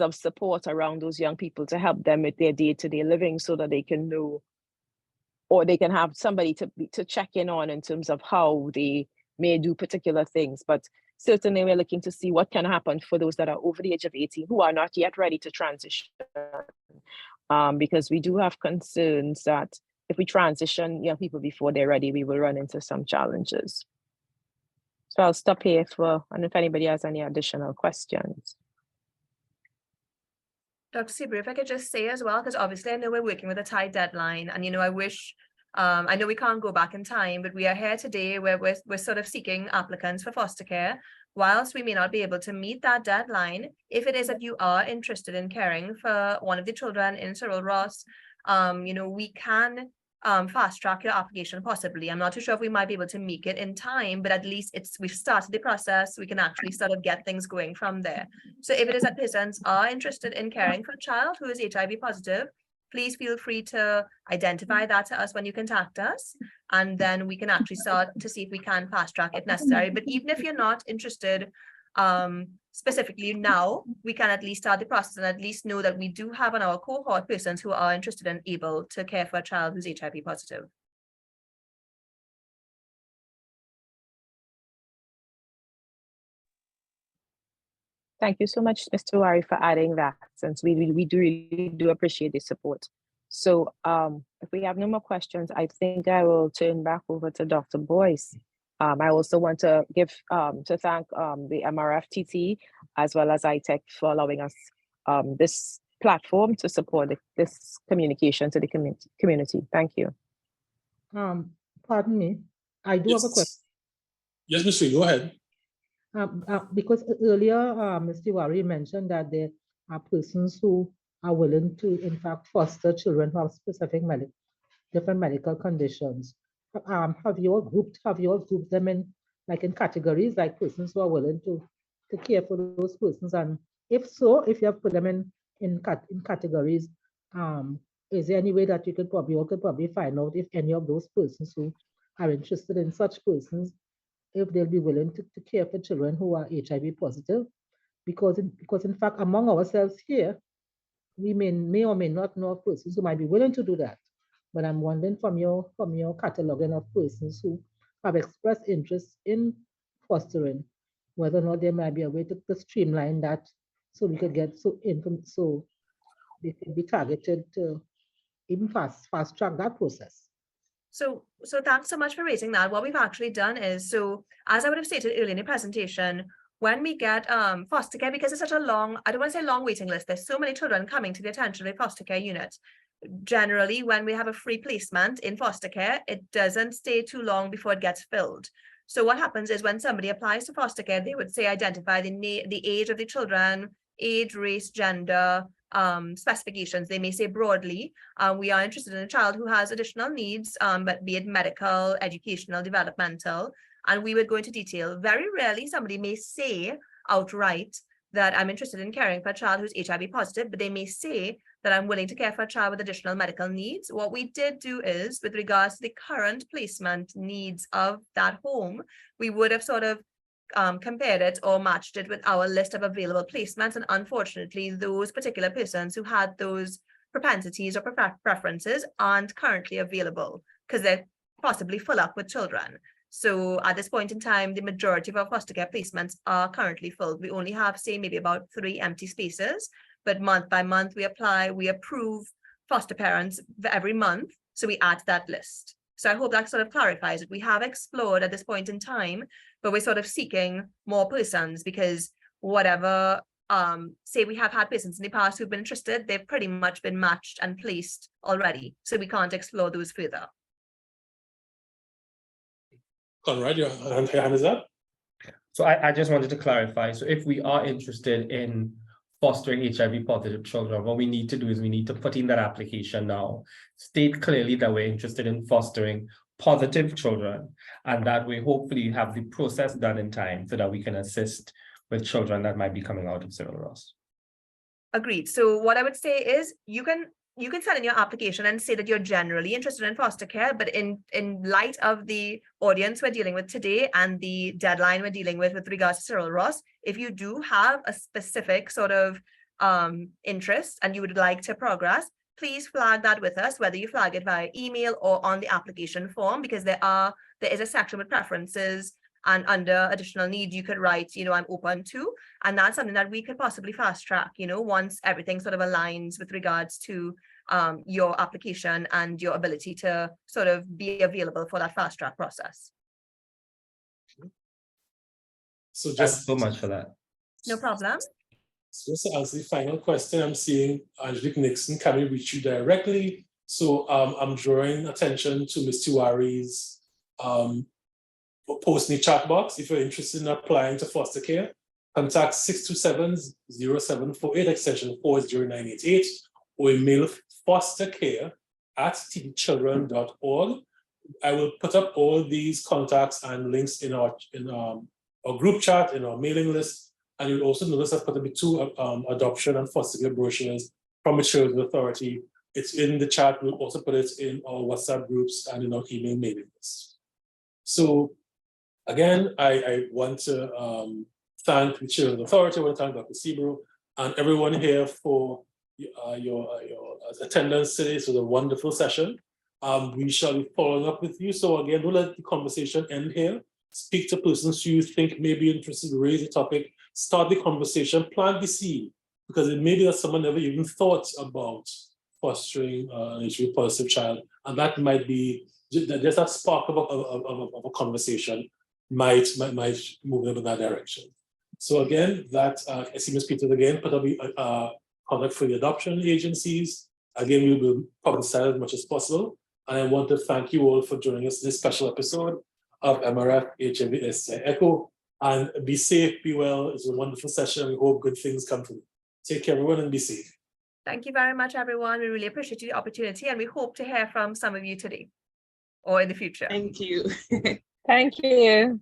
Speaker 2: of support around those young people to help them with their day-to-day living, so that they can know, or they can have somebody to check in on in terms of how they may do particular things. But certainly we're looking to see what can happen for those that are over the age of 18 who are not yet ready to transition, because we do have concerns that if we transition young people before they're ready, we will run into some challenges. So I'll stop here and if anybody has any additional questions.
Speaker 5: Dr. Seabury, if I could just say as well, because obviously I know we're working with a tight deadline, and I wish, I know we can't go back in time, but we are here today where we're sort of seeking applicants for foster care. Whilst we may not be able to meet that deadline, if it is that you are interested in caring for one of the children in Cyril Ross, we can fast track your application possibly. I'm not too sure if we might be able to make it in time, but at least we've started the process. We can actually sort of get things going from there. So if it is that persons are interested in caring for a child who is HIV positive, please feel free to identify that to us when you contact us, and then we can actually start to see if we can fast track if necessary. But even if you're not interested specifically now, we can at least start the process and at least know that we do have on our cohort persons who are interested and able to care for a child who's HIV positive.
Speaker 2: Thank you so much, Mr. Wari, for adding that, since we really do appreciate the support. So if we have no more questions, I think I will turn back over to Dr. Boyce. I also want to give to thank the MRFTT as well as ITEC for allowing us this platform to support this communication to the community. Thank you.
Speaker 3: Pardon me, I do have a question.
Speaker 1: Yes, Mr. Go ahead.
Speaker 3: Because earlier, Mr. Wari mentioned that there are persons who are willing to, in fact, foster children who have specific different medical conditions. Have you all grouped them in categories, like persons who are willing to care for those persons? And if so, if you have put them in categories, is there any way that you could probably find out if any of those persons who are interested in such persons, if they'll be willing to care for children who are HIV positive? Because in fact, among ourselves here, we may or may not know of persons who might be willing to do that. But I'm wondering from your cataloging of persons who have expressed interest in fostering, whether or not there might be a way to streamline that, so we could get so they could be targeted to even fast track that process.
Speaker 5: So thanks so much for raising that. What we've actually done is, so as I would have stated earlier in the presentation, when we get foster care, because it's such a long, I don't want to say long waiting list, there's so many children coming to the attention of the foster care unit. Generally, when we have a free placement in foster care, it doesn't stay too long before it gets filled. So what happens is when somebody applies to foster care, they would say identify the age of the children, age, race, gender, specifications. They may say broadly, we are interested in a child who has additional needs, but be it medical, educational, developmental, and we would go into detail. Very rarely somebody may say outright that I'm interested in caring for a child who's HIV positive, but they may say that I'm willing to care for a child with additional medical needs. What we did do is, with regards to the current placement needs of that home, we would have sort of compared it or matched it with our list of available placements. And unfortunately, those particular persons who had those propensities or preferences aren't currently available because they're possibly full up with children. So at this point in time, the majority of our foster care placements are currently filled. We only have, say, maybe about 3 empty spaces, but month by month we approve foster parents every month. So we add to that list. So I hope that sort of clarifies it. We have explored at this point in time, but we're sort of seeking more persons because whatever, say we have had persons in the past who've been interested, they've pretty much been matched and placed already. So we can't explore those further.
Speaker 1: Conrad, your hand is up.
Speaker 7: So I just wanted to clarify. So if we are interested in fostering HIV positive children, what we need to do is we need to put in that application now, state clearly that we're interested in fostering positive children, and that we hopefully have the process done in time so that we can assist with children that might be coming out of Cyril Ross.
Speaker 5: Agreed. So what I would say is you can send in your application and say that you're generally interested in foster care, but in light of the audience we're dealing with today and the deadline we're dealing with regards to Cyril Ross, if you do have a specific sort of interest and you would like to progress, please flag that with us, whether you flag it via email or on the application form, because there is a section with preferences, and under additional need, you could write, I'm open to, and that's something that we could possibly fast track, once everything sort of aligns with regards to your application and your ability to sort of be available for that fast track process.
Speaker 1: So
Speaker 7: Thanks so much for that.
Speaker 5: No problem.
Speaker 1: So just to answer the final question, I'm seeing Angelique Nixon, can we reach you directly? So I'm drawing attention to Ms. Tiwari's post in the chat box. If you're interested in applying to foster care, contact 627-0748 extension 40988 or email fostercare@tdchildren.org. I will put up all these contacts and links in our group chat, in our mailing list. And you'll also notice I've put up 2 adoption and foster care brochures from the Children's Authority It's in the chat. We'll also put it in our WhatsApp groups and in our email mailing list. So again, I want to thank the Children's Authority. I want to thank Dr. Sebro and everyone here for your attendance today. So a wonderful session. We shall be following up with you. So again, don't let the conversation end here. Speak to persons you think may be interested, raise a topic, start the conversation, plant the seed, because it may be that someone never even thought about fostering an HIV positive child, and that might be just that spark of a conversation might move them in that direction. So again, that I see Ms. Peters again put up contact for the adoption agencies. Again, we will publicize as much as possible. And I want to thank you all for joining us in this special episode of MRF HIVSTI Echo. And be safe, be well. It's a wonderful session. We hope good things come from it. Take care, everyone, and be safe.
Speaker 5: Thank you very much, everyone. We really appreciate the opportunity, and we hope to hear from some of you today or in the future.
Speaker 6: Thank you.
Speaker 2: Thank you.